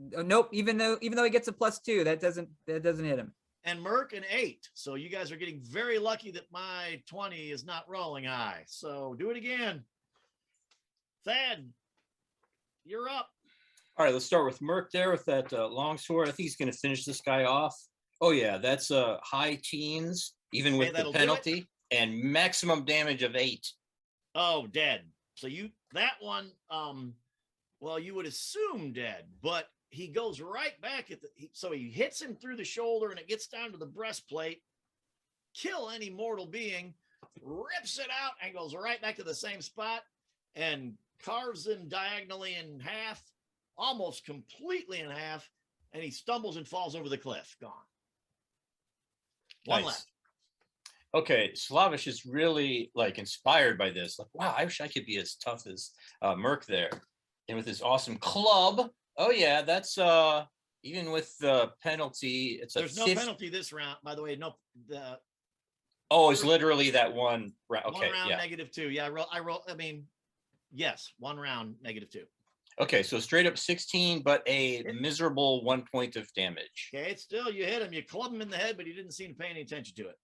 Nope. Even though he gets a +2, that doesn't hit him. And Merc an 8. So you guys are getting very lucky that my 20 is not rolling high. So do it again. Thad, you're up. All right, let's start with Merc there with that long sword. I think he's going to finish this guy off. Oh, yeah, that's high teens, even with the penalty, and maximum damage of 8. Oh, dead. So that one, well, you would assume dead, but he goes right back at so he hits him through the shoulder and it gets down to the breastplate. Kill any mortal being, rips it out and goes right back to the same spot and carves him diagonally in half, almost completely in half, and he stumbles and falls over the cliff. Gone. One left. Okay, Slavish is really inspired by this. Like, wow, I wish I could be as tough as Merc there. And with his awesome club. Oh yeah, that's even with the penalty, there's no penalty this round, by the way. No, it's literally that one round. Okay, one round -2. Yeah, I roll. I mean, yes, one round -2. Okay, so straight up 16, but a miserable 1 point of damage. Okay, it's still, you hit him, you club him in the head, but he didn't seem to pay any attention to it.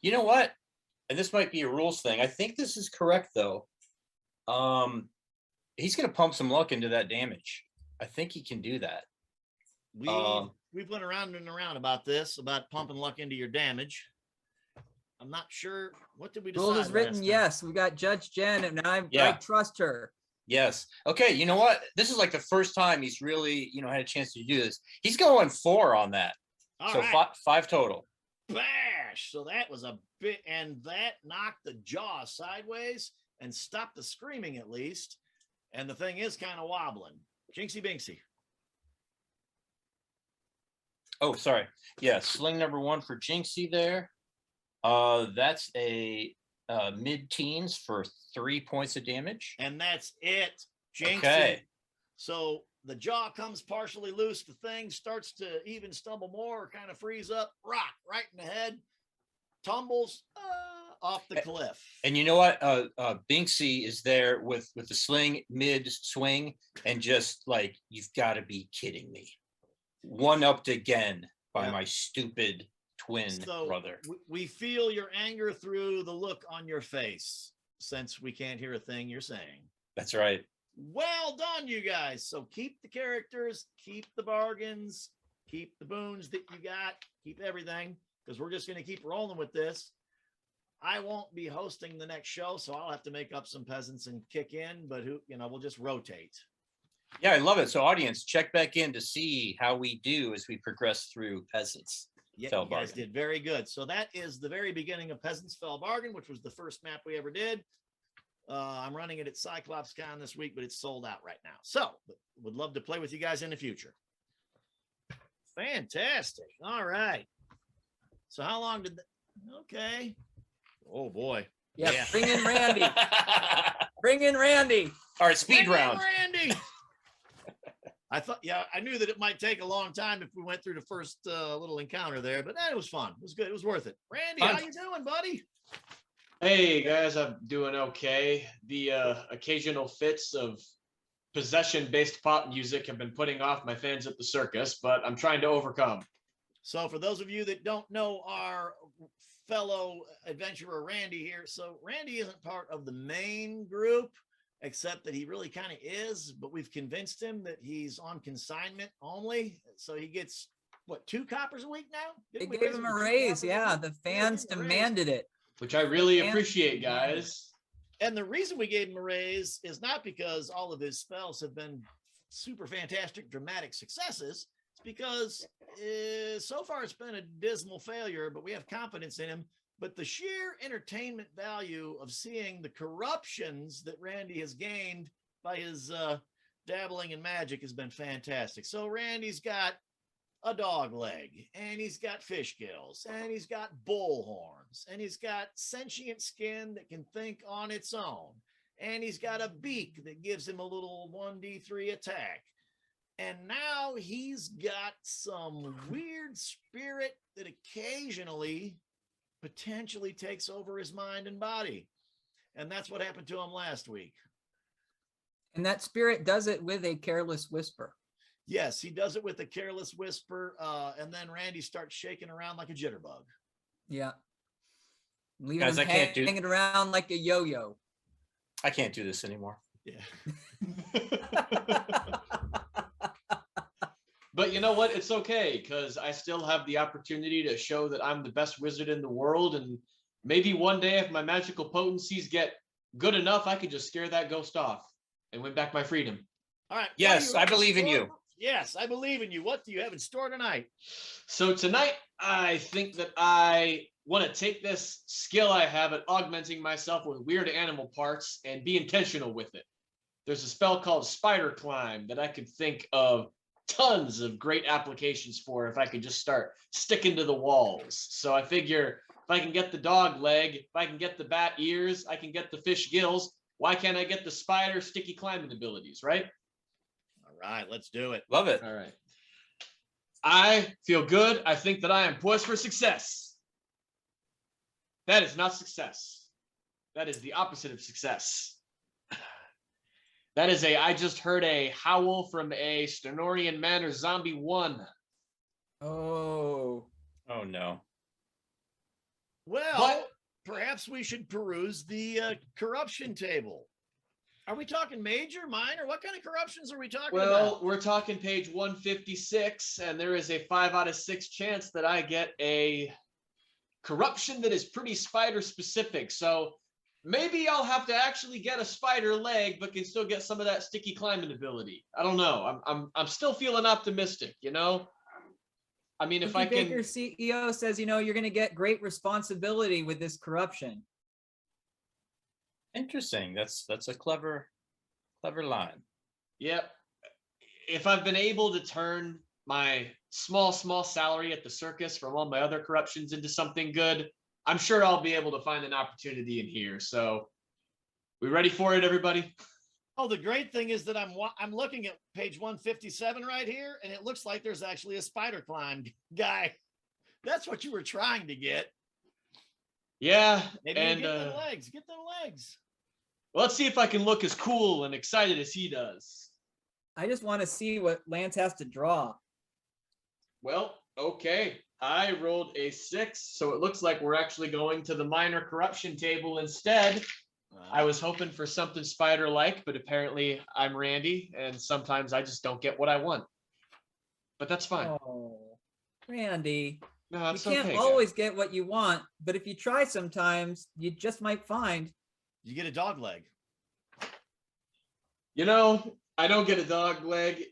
You know what? And this might be a rules thing. I think this is correct though. He's going to pump some luck into that damage. I think he can do that. We've went around and around about this, about pumping luck into your damage. I'm not sure. What did we decide? Rule is written. Yes, we got Judge Jen, and I trust her. Yes. Okay. You know what? This is like the first time he's really, had a chance to do this. He's going 4 on that. All right. 5 total. Bash. So that was a bit, and that knocked the jaw sideways and stopped the screaming at least. And the thing is kind of wobbling. Jinxie Binksy. Oh, sorry. Yeah, sling number 1 for Jinxie there. That's a mid-teens for 3 points of damage. And that's it. Jinxie. Okay. So the jaw comes partially loose. The thing starts to even stumble more, kind of freeze up. Rock right in the head. Tumbles off the cliff. And you know what? Binksy is there with the sling mid-swing and just like, you've got to be kidding me. One-upped again by my stupid twin brother. We feel your anger through the look on your face. since we can't hear a thing you're saying. That's right. Well done, you guys. So keep the characters, keep the bargains, keep the boons that you got, keep everything, because we're just going to keep rolling with this. I won't be hosting the next show, so I'll have to make up some peasants and kick in, but we'll just rotate. Yeah, I love it. So audience, check back in to see how we do as we progress through Peasants. Yeah, Fell you guys Bargain. did very good. So that is the very beginning of Peasants Fell Bargain, which was the first map we ever did. I'm running it at CyclopsCon this week, but it's sold out right now. So would love to play with you guys in the future. Fantastic. All right. So how long did okay. Oh boy. Yeah, bring in Randy. Bring in Randy. All right, speed Bring in round. Randy. I knew that it might take a long time if we went through the first little encounter there, but it was fun. It was good. It was worth it. Randy, Fun. how you doing, buddy? Hey guys, I'm doing okay. The occasional fits of possession-based pop music have been putting off my fans at the circus, but I'm trying to overcome. So for those of you that don't know our fellow adventurer Randy here, so Randy isn't part of the main group, except that he really kind of is, but we've convinced him that he's on consignment only. So he gets, what, 2 coppers a week now? They Didn't we gave raise him to a 2 raise. coppers a Yeah, week? the Yeah, fans gave him a raise. demanded it. Which I really And- appreciate, guys. And the reason we gave him a raise is not because all of his spells have been super fantastic, dramatic successes. It's because so far it's been a dismal failure, but we have confidence in him. But the sheer entertainment value of seeing the corruptions that Randy has gained by his dabbling in magic has been fantastic. So Randy's got a dog leg, and he's got fish gills, and he's got bull horns, and he's got sentient skin that can think on its own, and he's got a beak that gives him a little 1d3 attack. And now he's got some weird spirit that occasionally potentially takes over his mind and body. And that's what happened to him last week. And that spirit does it with a careless whisper. Yes, he does it with a careless whisper, and then Randy starts shaking around like a jitterbug. Yeah. Leaving Guys, him I can't do- hanging around like a yo-yo. I can't do this anymore. Yeah. But you know what? It's okay, because I still have the opportunity to show that I'm the best wizard in the world. And maybe one day, if my magical potencies get good enough, I could just scare that ghost off and win back my freedom. All right. Yes, what do you I have in believe in store? you. Yes, I believe in you. What do you have in store tonight? So tonight, I think that I want to take this skill I have at augmenting myself with weird animal parts and be intentional with it. There's a spell called Spider Climb that I could think of tons of great applications for if I could just start sticking to the walls. So I figure if I can get the dog leg, if I can get the bat ears, I can get the fish gills. Why can't I get the spider sticky climbing abilities, right? All right, let's do it. Love it. All right. I feel good. I think that I am poised for success. That is not success. That is the opposite of success. That is I just heard a howl from a Stenorian Manor Zombie 1. Oh. Oh no. Well, But- perhaps we should peruse the corruption table. Are we talking major, minor? What kind of corruptions are we talking Well, about? we're talking page 156, and there is a 5 out of 6 chance that I get a corruption that is pretty spider specific. So maybe I'll have to actually get a spider leg, but can still get some of that sticky climbing ability. I don't know. I'm still feeling optimistic, you know? I mean, if Cookie I can. Baker CEO says, you're going to get great responsibility with this corruption. Interesting. That's a clever line. Yep. If I've been able to turn my small salary at the circus from all my other corruptions into something good, I'm sure I'll be able to find an opportunity in here. So, we ready for it, everybody? Oh, the great thing is that I'm looking at page 157 right here, and it looks like there's actually a spider climb guy. That's what you were trying to get. Yeah. Maybe and you get them legs. Get them legs. well, let's see if I can look as cool and excited as he does. I just want to see what Lance has to draw. Well, okay. I rolled a 6, so it looks like we're actually going to the minor corruption table instead. I was hoping for something spider-like, but apparently I'm Randy, and sometimes I just don't get what I want. But that's fine. Oh, Randy, No, you that's can't okay, always guys. get what you want, but if you try sometimes, you just might find. You get a dog leg. You know, I don't get a dog leg.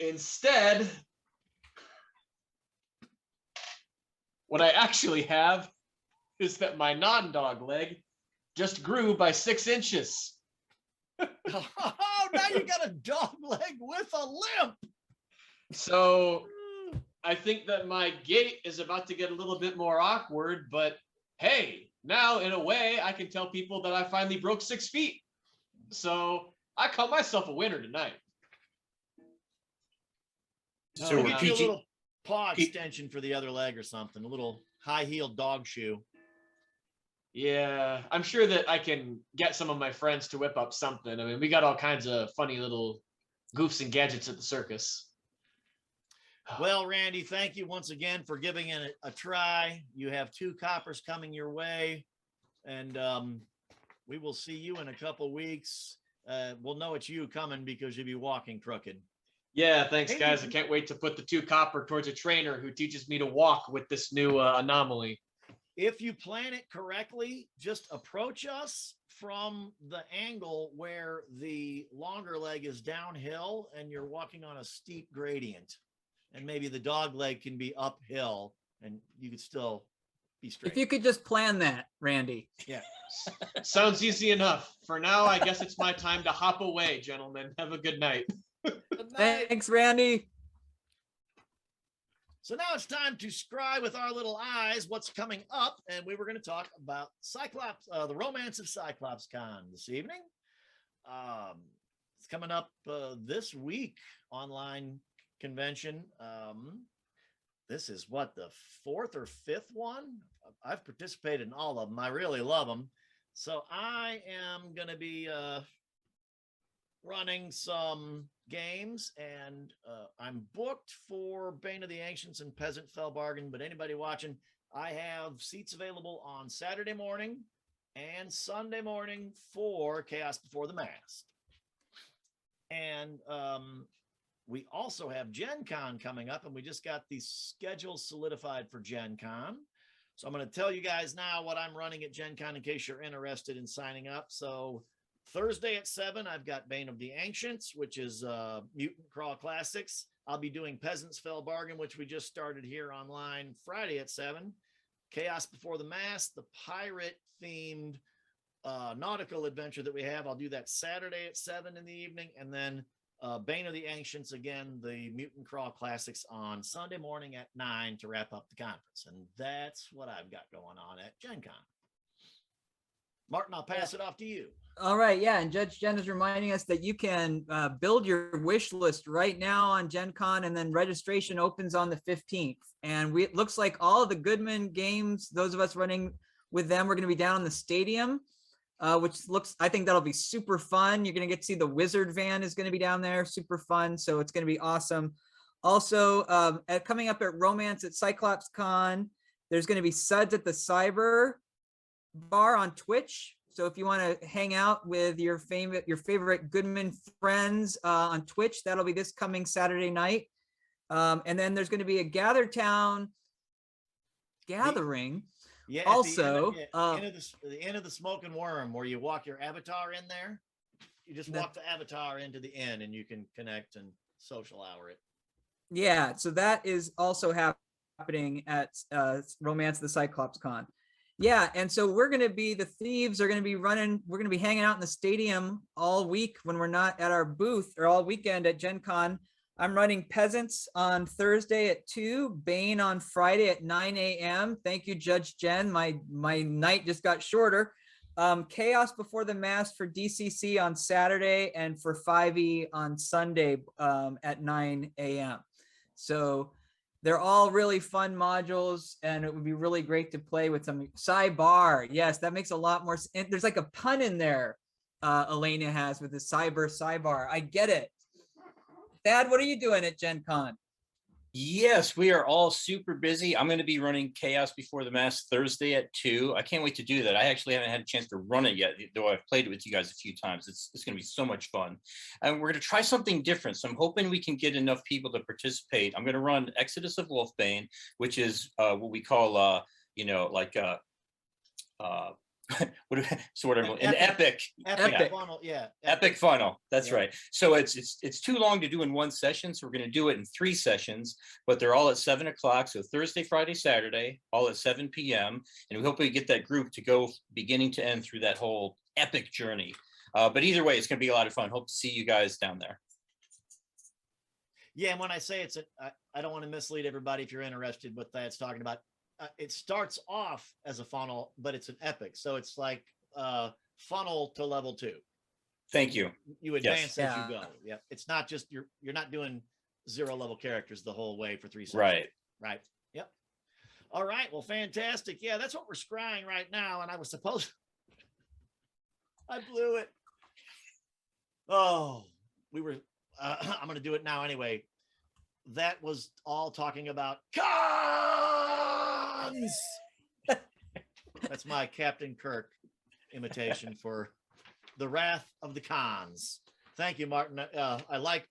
Instead, what I actually have is that my non-dog leg just grew by 6 inches. Oh, now you got a dog leg with a limp. So I think that my gait is about to get a little bit more awkward, but hey, now in a way, I can tell people that I finally broke 6 feet. So I call myself a winner tonight. So We'll we're get you a PG. little paw extension for the other leg or something, a little high-heeled dog shoe. Yeah, I'm sure that I can get some of my friends to whip up something. I mean, we got all kinds of funny little goofs and gadgets at the circus. Well, Randy, thank you once again for giving it a try. You have 2 coppers coming your way, and we will see you in a couple weeks. We'll know it's you coming because you'll be walking crooked. Yeah, thanks, Hey. guys. I can't wait to put the 2 copper towards a trainer who teaches me to walk with this new anomaly. If you plan it correctly, just approach us from the angle where the longer leg is downhill and you're walking on a steep gradient. And maybe the dog leg can be uphill and you could still be straight. If you could just plan that, Randy. Yeah. Sounds easy enough. For now, I guess it's my time to hop away, gentlemen. Have a good night. Good night. Thanks, Randy. So now it's time to scry with our little eyes what's coming up. And we were going to talk about Cyclops, the romance of Cyclops Con this evening. It's coming up this week, online convention. This is what, the 4th or 5th one? I've participated in all of them. I really love them. So I am going to be running some games, and I'm booked for Bane of the Ancients and Peasant Fell Bargain, but anybody watching, I have seats available on Saturday morning and Sunday morning for Chaos Before the Mast. And we also have Gen Con coming up, and we just got the schedule solidified for Gen Con. So I'm going to tell you guys now what I'm running at Gen Con in case you're interested in signing up. So Thursday at 7, I've got Bane of the Ancients, which is Mutant Crawl Classics. I'll be doing Peasants Fell Bargain, which we just started here online Friday at 7. Chaos Before the Mast, the pirate-themed nautical adventure that we have. I'll do that Saturday at 7 in the evening. And then Bane of the Ancients, again, the Mutant Crawl Classics on Sunday morning at 9 to wrap up the conference. And that's what I've got going on at Gen Con. Martin, I'll pass it off to you. All right, yeah, and Judge Jen is reminding us that you can build your wish list right now on Gen Con, and then registration opens on the 15th. And it looks like all of the Goodman games, those of us running with them, we're going to be down in the stadium, which looks, I think that'll be super fun. You're going to get to see the Wizard van is going to be down there, super fun. So it's going to be awesome. Also, coming up at Romance at Cyclops Con, there's going to be Suds at the Cyber Bar on Twitch. So if you want to hang out with your favorite Goodman friends on Twitch, that'll be this coming Saturday night. And then there's going to be a Gather Town gathering. Yeah. Also, the end of the Smoking Worm, where you walk your avatar in there. You just walk the avatar into the inn, and you can connect and social hour it. Yeah. So that is also happening at Romance the Cyclops Con. Yeah, and so we're going to be, the Thieves are going to be running, we're going to be hanging out in the stadium all week when we're not at our booth, or all weekend at Gen Con. I'm running Peasants on Thursday at 2, Bane on Friday at 9 a.m. Thank you, Judge Jen. My night just got shorter. Chaos Before the Mast for DCC on Saturday, and for 5e on Sunday at 9 a.m. So they're all really fun modules, and it would be really great to play with some Cyber. Yes, that makes a lot more sense. There's like a pun in there Elena has with the Cyber. I get it. Dad, what are you doing at Gen Con? Yes, we are all super busy. I'm going to be running Chaos Before the Mask Thursday at 2. I can't wait to do that. I actually haven't had a chance to run it yet, though I've played it with you guys a few times. It's going to be so much fun. And we're going to try something different. So I'm hoping we can get enough people to participate. I'm going to run Exodus of Wolfbane, which is what we call, what sort of an epic funnel, yeah. epic funnel. That's Yeah. right. So it's too long to do in one session, so we're going to do it in 3 sessions, but they're all at 7 o'clock. So Thursday, Friday, Saturday, all at 7 p.m. And we hope we get that group to go beginning to end through that whole epic journey. But either way, it's going to be a lot of fun. Hope to see you guys down there. Yeah, and when I say I don't want to mislead everybody if you're interested what that's talking about. It starts off as a funnel, but it's an epic. So it's like funnel to level 2. Thank you. You advance Yes. as you go. Yeah. It's not just you're not doing 0 level characters the whole way for 3 sessions. Right. Right. Yep. All right. Well, fantastic. Yeah, that's what we're scrying right now. And I was supposed I blew it. Oh, we were I'm gonna do it now anyway. That was all talking about cons. That's my Captain Kirk imitation for the wrath of the cons. Thank you, Martin. I like,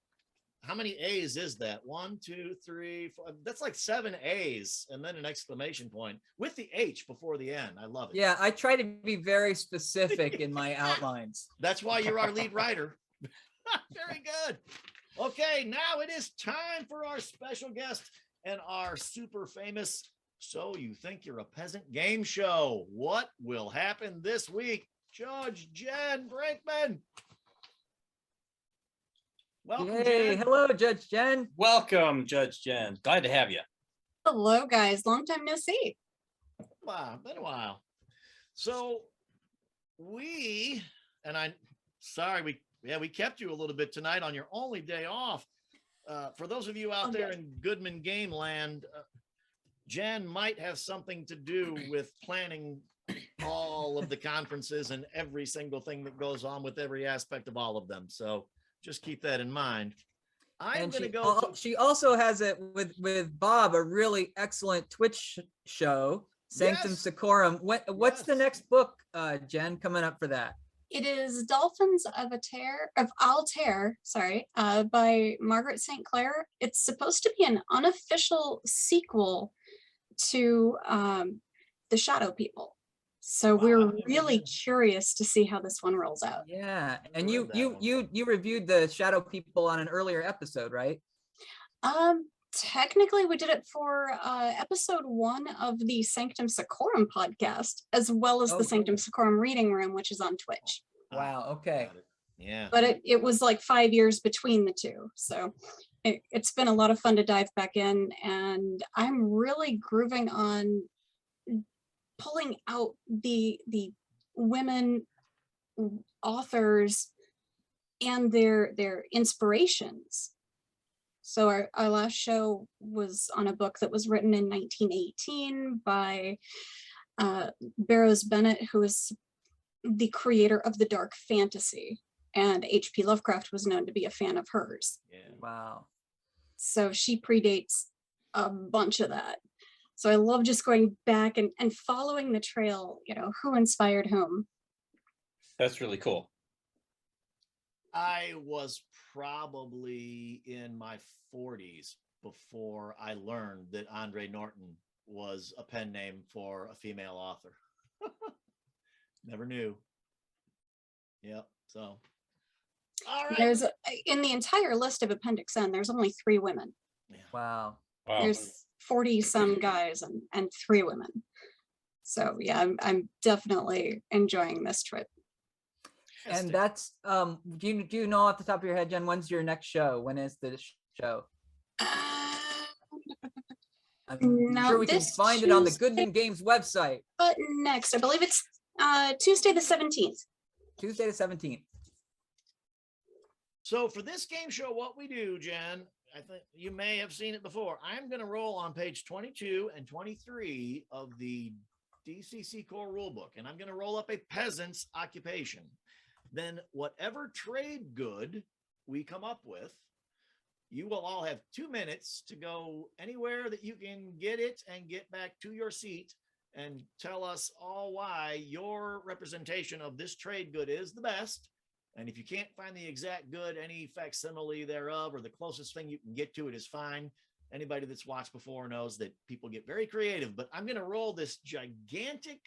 how many A's is that? 1, 2, 3, 4. That's like 7 A's and then an exclamation point with the H before the N. I love it. Yeah, I try to be very specific in my outlines. That's why you're our lead writer. Very good. Okay, now it is time for our special guest and our super famous So You Think You're a Peasant game show. What will happen this week? Judge Jen Brinkman. Welcome, Yay, Jen. hello, Judge Jen. Welcome, Judge Jen. Glad to have you. Hello, guys. Long time no see. Wow, been a while. So we kept you a little bit tonight on your only day off. For those of you out there in Goodman Game Land, Jen might have something to do with planning all of the conferences and every single thing that goes on with every aspect of all of them. So just keep that in mind. I'm going to go. She also has it with Bob, a really excellent Twitch show, Sanctum Yes. Secorum. What's the Yes. next book, Jen, coming up for that? It is Dolphins of Altair, by Margaret St. Clair. It's supposed to be an unofficial sequel to the Shadow People. So Wow, we're I've never really been. curious to see how this one rolls out. Yeah, Never and read that one. you reviewed the Shadow People on an earlier episode, right? Technically we did it for episode 1 of the Sanctum Secorum podcast, as well as Oh, the Sanctum cool. Secorum reading room, which is on Twitch. Wow, okay. Got it. Yeah. But it was like 5 years between the two. So it's been a lot of fun to dive back in, and I'm really grooving on pulling out the women authors and their inspirations. So our last show was on a book that was written in 1918 by Barrows Bennett, who is the creator of the dark fantasy, and H.P. Lovecraft was known to be a fan of hers. Yeah. Wow. So she predates a bunch of that. So I love just going back and following the trail, who inspired whom. That's really cool. I was probably in my 40s before I learned that Andre Norton was a pen name for a female author. Never knew. Yep. So, all right. In the entire list of Appendix N, there's only 3 women. Yeah. Wow. Wow. There's 40 some guys and 3 women. So yeah, I'm definitely enjoying this trip. And that's do you know off the top of your head, Jen, when's your next show? When is the show? I'm No, sure we can this find it on the Tuesday- Goodman Games website. But next, I believe it's Tuesday the 17th. Tuesday the 17th. So for this game show, what we do, Jen, I think you may have seen it before. I'm going to roll on page 22 and 23 of the DCC core rulebook, and I'm going to roll up a peasant's occupation. Then whatever trade good we come up with, You will all have 2 minutes to go anywhere that you can get it and get back to your seat and tell us all why your representation of this trade good is the best. And if you can't find the exact good, any facsimile thereof or the closest thing you can get to it is fine. Anybody that's watched before knows that people get very creative, but I'm going to roll this gigantic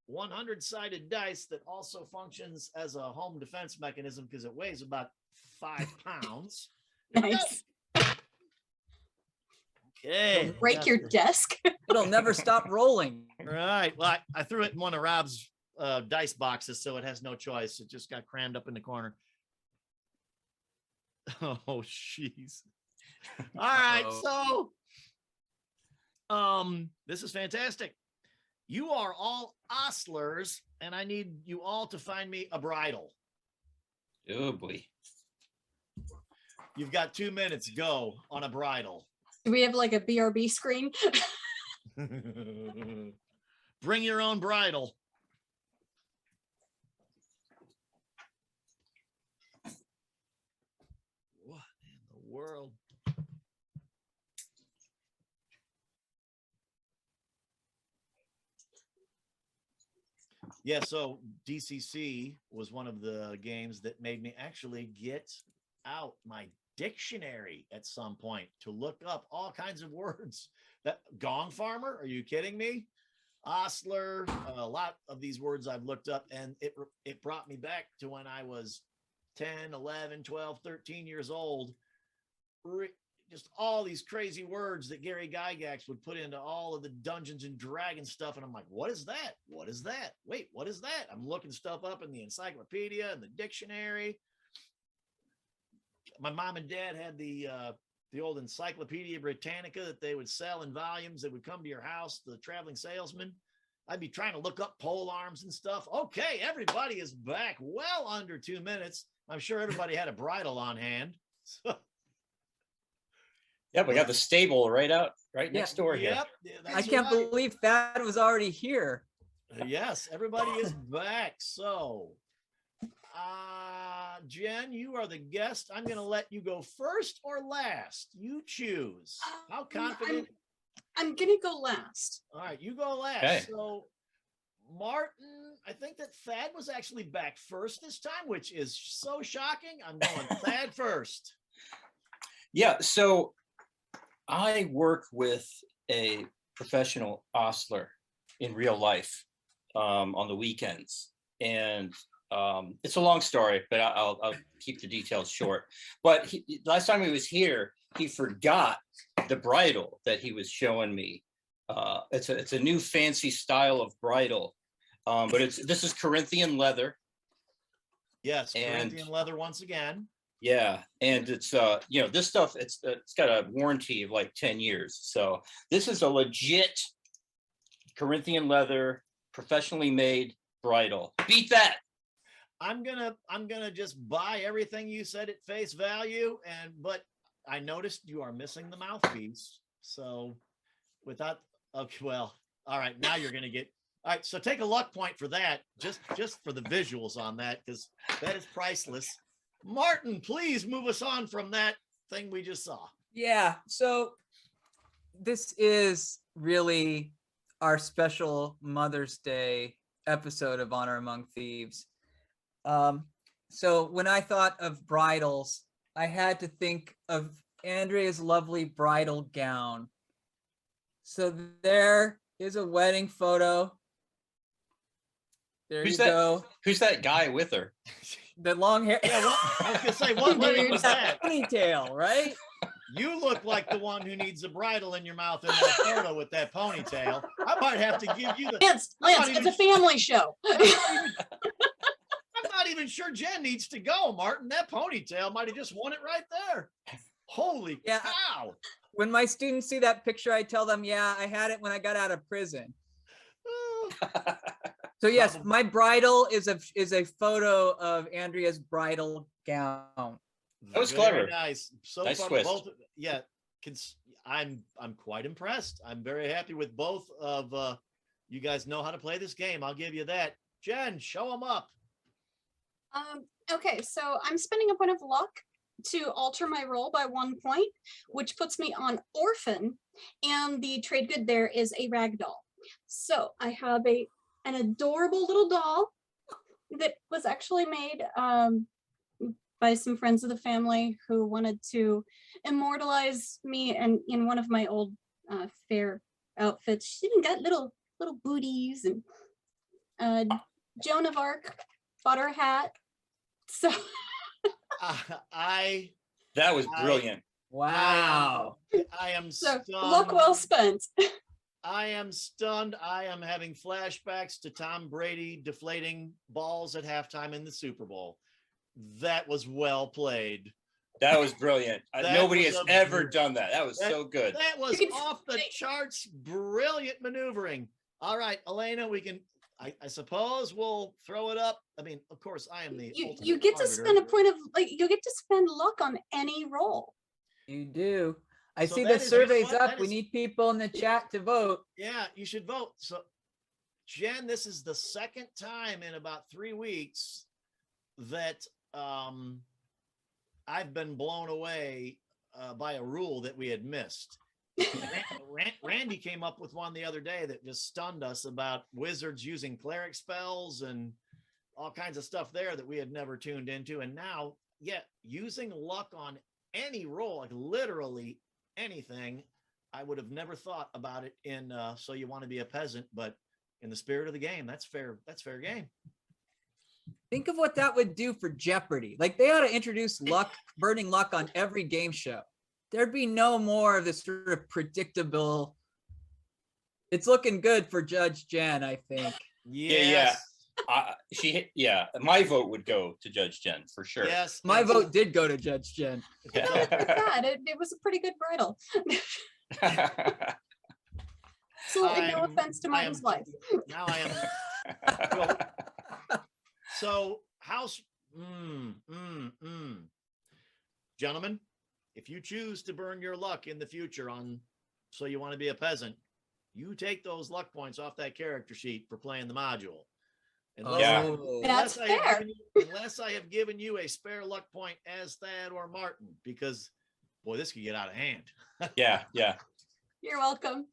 100-sided dice that also functions as a home defense mechanism because it weighs about 5 pounds. Nice. Okay. Break your desk. It'll never stop rolling. Right. Well, I threw it in one of Rob's dice boxes, so it has no choice. It just got crammed up in the corner. Oh, jeez. All right. So, this is fantastic. You are all ostlers, and I need you all to find me a bridle. Oh boy. You've got 2 minutes. Go on a bridle. Do we have like a BRB screen? Bring your own bridle. What in the world? Yeah, so DCC was one of the games that made me actually get out my dictionary at some point to look up all kinds of words. That gong farmer, are you kidding me? Ostler, a lot of these words I've looked up, and it brought me back to when I was 10, 11, 12, 13 years old. Just all these crazy words that Gary Gygax would put into all of the Dungeons and Dragons stuff. And I'm like, what is that? What is that? Wait, what is that? I'm looking stuff up in the encyclopedia and the dictionary. My mom and dad had the old Encyclopedia Britannica that they would sell in volumes that would come to your house, the traveling salesman. I'd be trying to look up pole arms and stuff. Okay, everybody is back well under 2 minutes. I'm sure everybody had a bridle on hand. So, Yeah, we got the stable right next door here. yep, I can't believe Thad was already here. Yes, everybody is back. So, Jen, you are the guest. I'm going to let you go first or last. You choose. How confident? I'm gonna go last. All right, you go last. Okay. So, Martin, I think that Thad was actually back first this time, which is so shocking. I'm going Thad first. Yeah, so I work with a professional ostler in real life on the weekends. And it's a long story, but I'll keep the details short. But last time he was here, he forgot the bridle that he was showing me. It's a new fancy style of bridle, but this is Corinthian leather. Yes, Corinthian leather once again. Yeah, and it's this stuff it's got a warranty of like 10 years. So this is a legit Corinthian leather, professionally made bridle. Beat that. I'm gonna just buy everything you said at face value, but I noticed you are missing the mouthpiece. So without okay, well, all right, now you're gonna get all right. So take a luck point for that, just for the visuals on that, because that is priceless. Martin, please move us on from that thing we just saw. Yeah, so this is really our special Mother's Day episode of Honor Among Thieves. So when I thought of bridles, I had to think of Andrea's lovely bridal gown. So there is a wedding photo. There you go. Who's that guy with her? The long hair. Yeah, well, I was gonna say, what wedding was that? Ponytail, right? You look like the one who needs a bridle in your mouth in that photo with that ponytail. I might have to give you the. Lance, it's a family show. I'm not even sure Jen needs to go, Martin. That ponytail might have just won it right there. Holy cow. When my students see that picture, I tell them, yeah, I had it when I got out of prison. So yes, my bridle is a photo of Andrea's bridal gown. That was Very clever. nice. So Nice far, twist. both. Yeah, I'm quite impressed. I'm very happy with both of you guys. Know how to play this game. I'll give you that. Jen, show them up. Okay, so I'm spending a point of luck to alter my roll by 1 point, which puts me on orphan, and the trade good there is a rag doll. So I have an adorable little doll that was actually made by some friends of the family who wanted to immortalize me and in one of my old fair outfits. She even got little booties, and Joan of Arc bought her a hat. So That was brilliant. Wow. I am so stunned. look well spent. I am stunned. I am having flashbacks to Tom Brady deflating balls at halftime in the Super Bowl. That was well played. That was brilliant. That Nobody was has a ever br- done that. That was so good. That was You can off the see- charts. Brilliant maneuvering. All right, Elena, we can. I suppose we'll throw it up. I mean, of course, I am the. You ultimate get to arbiter. spend a point of you get to spend luck on any roll. You do. I So see that the is- you know survey's what? up. That We is- need people in the chat to vote. Yeah, you should vote. So, Jen, this is the second time in about 3 weeks that I've been blown away by a rule that we had missed. Randy came up with one the other day that just stunned us about wizards using cleric spells and all kinds of stuff there that we had never tuned into. And now, yeah, using luck on any roll, like literally anything, I would have never thought about it in So You Want to Be a Peasant, but in the spirit of the game, that's fair game. Think of what that would do for Jeopardy. Like they ought to introduce luck, burning luck on every game show. There'd be no more of this sort of predictable. It's looking good for Judge Jen, I think. Yes. My vote would go to Judge Jen for sure. Yes. My and vote did go to Judge Jen. It's not bad. It was a pretty good bridle. Absolutely no I'm- offense to I Martin's am- wife. Now I am. Well, so house, gentlemen, if you choose to burn your luck in the future on So You Want to Be a Peasant, you take those luck points off that character sheet for playing the module. Oh. That's fair. Unless I have given you a spare luck point as Thad or Martin, because boy, this could get out of hand. Yeah. You're welcome.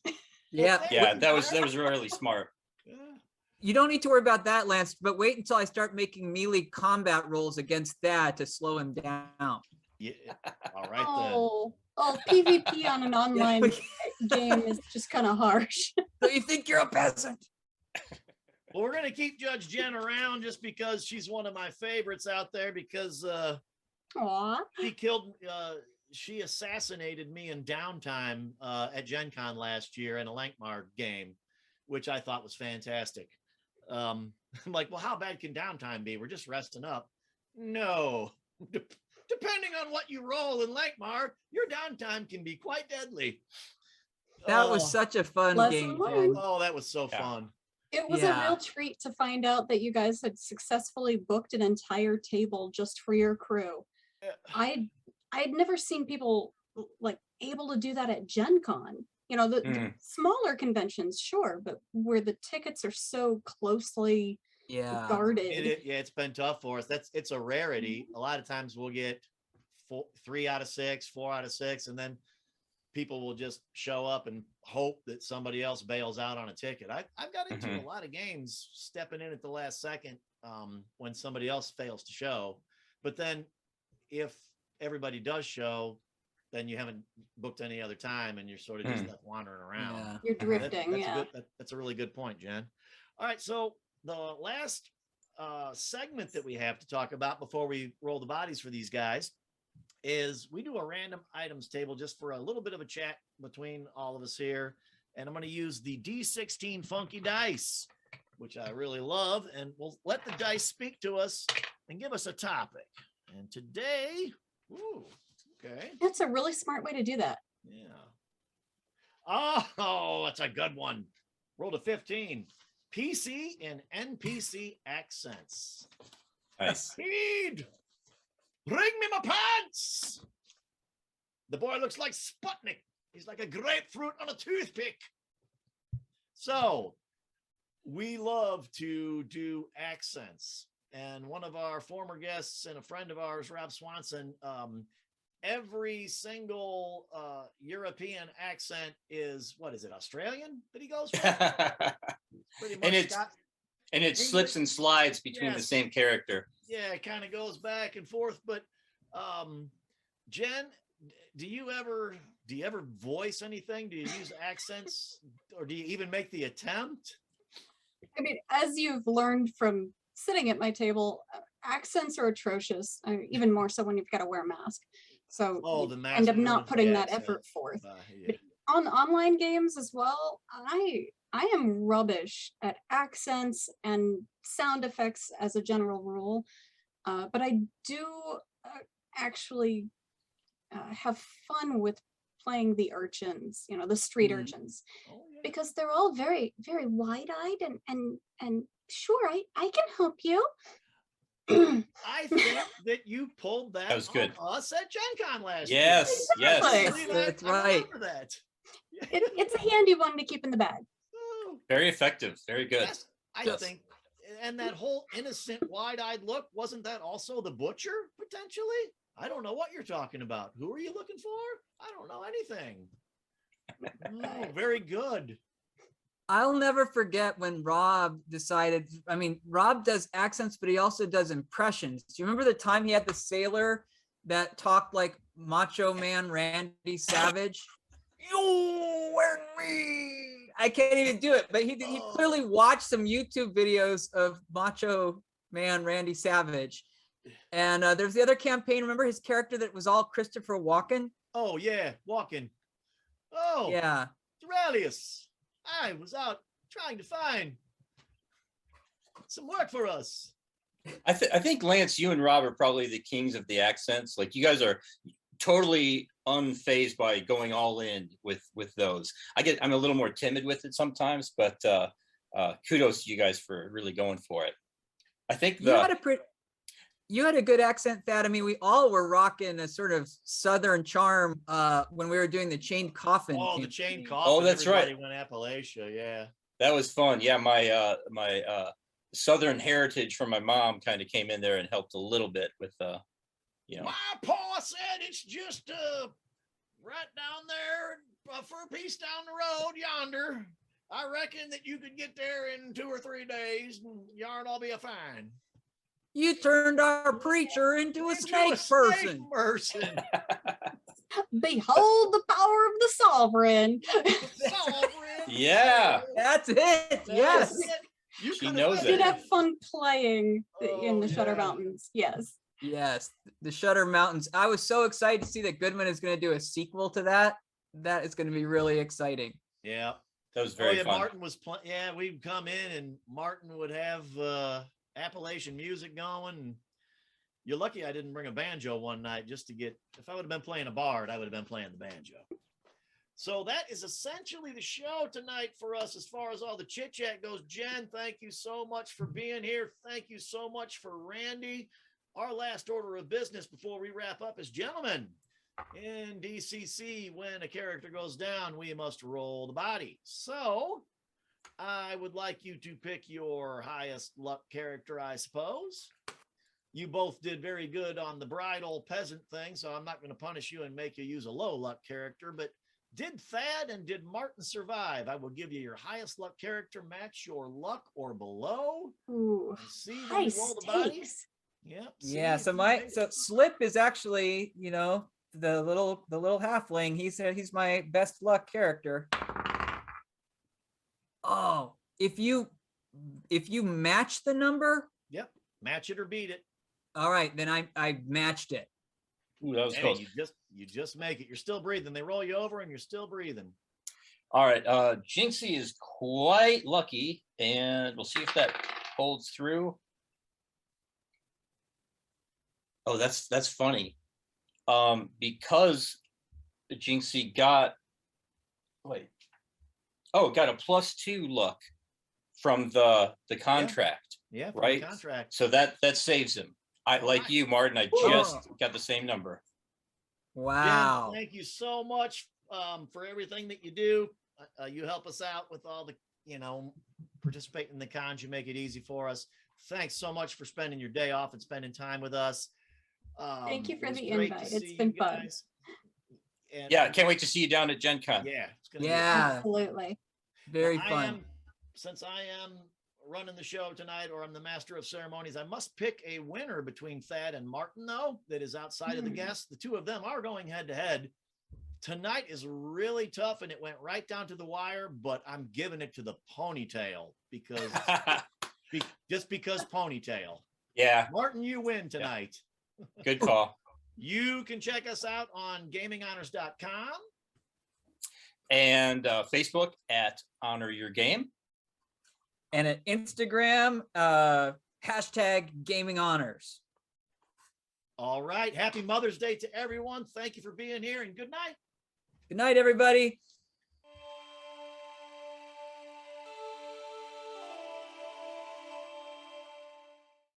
Yeah. Yeah. That was really smart. Yeah. You don't need to worry about that, Lance, but wait until I start making melee combat rolls against that to slow him down. Yeah. All right Oh, PvP on an online game is just kind of harsh. So you think you're a peasant? Well, we're going to keep Judge Jen around just because she's one of my favorites out there because Aw. she assassinated me in downtime at Gen Con last year in a Lankmar game, which I thought was fantastic. I'm like, well, how bad can downtime be? We're just resting up. No. Depending on what you roll in Lankmar, your downtime can be quite deadly. That was Oh, such a fun Lesson game, learned. Jen. oh, that was so Yeah. fun. It was Yeah. a real treat to find out that you guys had successfully booked an entire table just for your crew. I'd never seen people like able to do that at Gen Con. You know, the smaller conventions, sure, but where the tickets are so closely Yeah. guarded. It's been tough for us. It's a rarity. A lot of times we'll get 3 out of 6, 4 out of 6, and then people will just show up and hope that somebody else bails out on a ticket. I've got into a lot of games stepping in at the last second when somebody else fails to show. But then if everybody does show, then you haven't booked any other time and you're sort of just left wandering around. Yeah. You're drifting, That's yeah. that's a really good point, Jen. All right, so the last segment that we have to talk about before we roll the bodies for these guys is we do a random items table just for a little bit of a chat between all of us here. And I'm going to use the D16 funky dice, which I really love. And we'll let the dice speak to us and give us a topic. And today, okay. That's a really smart way to do that. Yeah. Oh, that's a good one. Rolled a 15. PC and NPC accents. Nice. Speed! Bring me my pants! The boy looks like Sputnik. He's like a grapefruit on a toothpick. So, we love to do accents. and one of our former guests and a friend of ours, Rob Swanson, every single European accent is, what is it, Australian that he goes for? Pretty much And it's Scott- and it slips and slides between the Yes. same character. Yeah, it kind of goes back and forth. But Jen, do you ever voice anything? Do you use accents, or do you even make the attempt? I mean, as you've learned from sitting at my table, accents are atrocious, even more so when you've got to wear a mask. So Oh, you the mask end up ruins not the putting that accent. effort forth. Yeah. On online games as well, I am rubbish at accents and sound effects as a general rule, but I do actually have fun with playing the urchins, the street Mm. urchins, Oh, yeah. because they're all very, very wide-eyed and sure, I can help you. I think that you pulled that, That was good. on us at Gen Con last Yes, year. yes. Exactly. I believe That's I right. remember that. It's a handy one to keep in the bag. Oh, Very effective. Very good. yes, I Yes. think. And that whole innocent, wide-eyed look, wasn't that also the butcher, potentially? I don't know what you're talking about. Who are you looking for? I don't know anything. Oh, very good. I'll never forget when Rob decided, I mean, Rob does accents, but he also does impressions. Do you remember the time he had the sailor that talked like Macho Man Randy Savage? You and me. I can't even do it, but he clearly watched some YouTube videos of Macho Man Randy Savage. And there's the other campaign. Remember his character that was all Christopher Walken? Oh, yeah, walking. Oh, Yeah. Duralius. I was out trying to find some work for us. I think Lance, you and Rob are probably the kings of the accents. Like you guys are totally unfazed by going all in with those. I'm a little more timid with it sometimes, but kudos to you guys for really going for it. I think you had a good accent, Thad. I mean, we all were rocking a sort of Southern charm when we were doing the chained coffin. Oh, the campaign. chain coffin. Oh, that's right. Everybody went Appalachia, yeah. that was fun. Yeah, my Southern heritage from my mom kind of came in there and helped a little bit with My pa said it's just right down there, a fur piece down the road yonder. I reckon that you could get there in 2 or 3 days and yarn all be a fine. You turned our preacher into a snake person. Behold the power of the sovereign. Sovereign. Yeah. That's it. Yes. You She could've knows done I did it. have fun playing in the Oh, Shutter yeah. Mountains. Yes. Yes. The Shutter Mountains. I was so excited to see that Goodman is going to do a sequel to that. That is going to be really exciting. Yeah. That was very yeah, fun. Martin was playing. Yeah, we'd come in and Martin would have Appalachian music going. And you're lucky I didn't bring a banjo one night just to get. If I would have been playing a bard, I would have been playing the banjo. So that is essentially the show tonight for us as far as all the chit chat goes. Jen, thank you so much for being here. Thank you so much for Randy. Our last order of business before we wrap up is, gentlemen, in DCC, when a character goes down, we must roll the body. So I would like you to pick your highest luck character, I suppose. You both did very good on the bridal peasant thing, so I'm not going to punish you and make you use a low luck character, but did Thad and did Martin survive? I will give you your highest luck character, match your luck or below. Ooh, And see when high you roll the body. stakes. Yep. Yeah. see So if you my made it. so Slip is actually, the little halfling. He's my best luck character. Oh, if you match the number, Yep. Match it or beat it. all right, then I matched it. Ooh, that was Hey, close. you just make it. You're still breathing. They roll you over and you're still breathing. All right. Jinxie is quite lucky, and we'll see if that holds through. Oh, that's funny. Because Jinxie got got a +2 luck from the contract. Yeah. from the Right. Contract. So that saves him. I All like right. you, Martin. I Whoa. just got the same number. Wow. Jen, thank you so much for everything that you do. You help us out with all the, participate in the cons. You make it easy for us. thanks so much for spending your day off and spending time with us. Thank you It for was the great to invite. see It's you been fun. guys. And Yeah, can't wait to see you down at Gen Con. yeah, it's gonna be Yeah, Absolutely. very Now, fun. since I am running the show tonight, or I'm the master of ceremonies, I must pick a winner between Thad and Martin, though, that is outside of the guests. The two of them are going head to head. Tonight is really tough, and it went right down to the wire, but I'm giving it to the ponytail because just because ponytail. Yeah, Martin, you win tonight. good call. You can check us out on gaminghonors.com. And Facebook at Honor Your Game. And at Instagram, hashtag gaming honors. All right. Happy Mother's Day to everyone. Thank you for being here, and good night. Good night, everybody.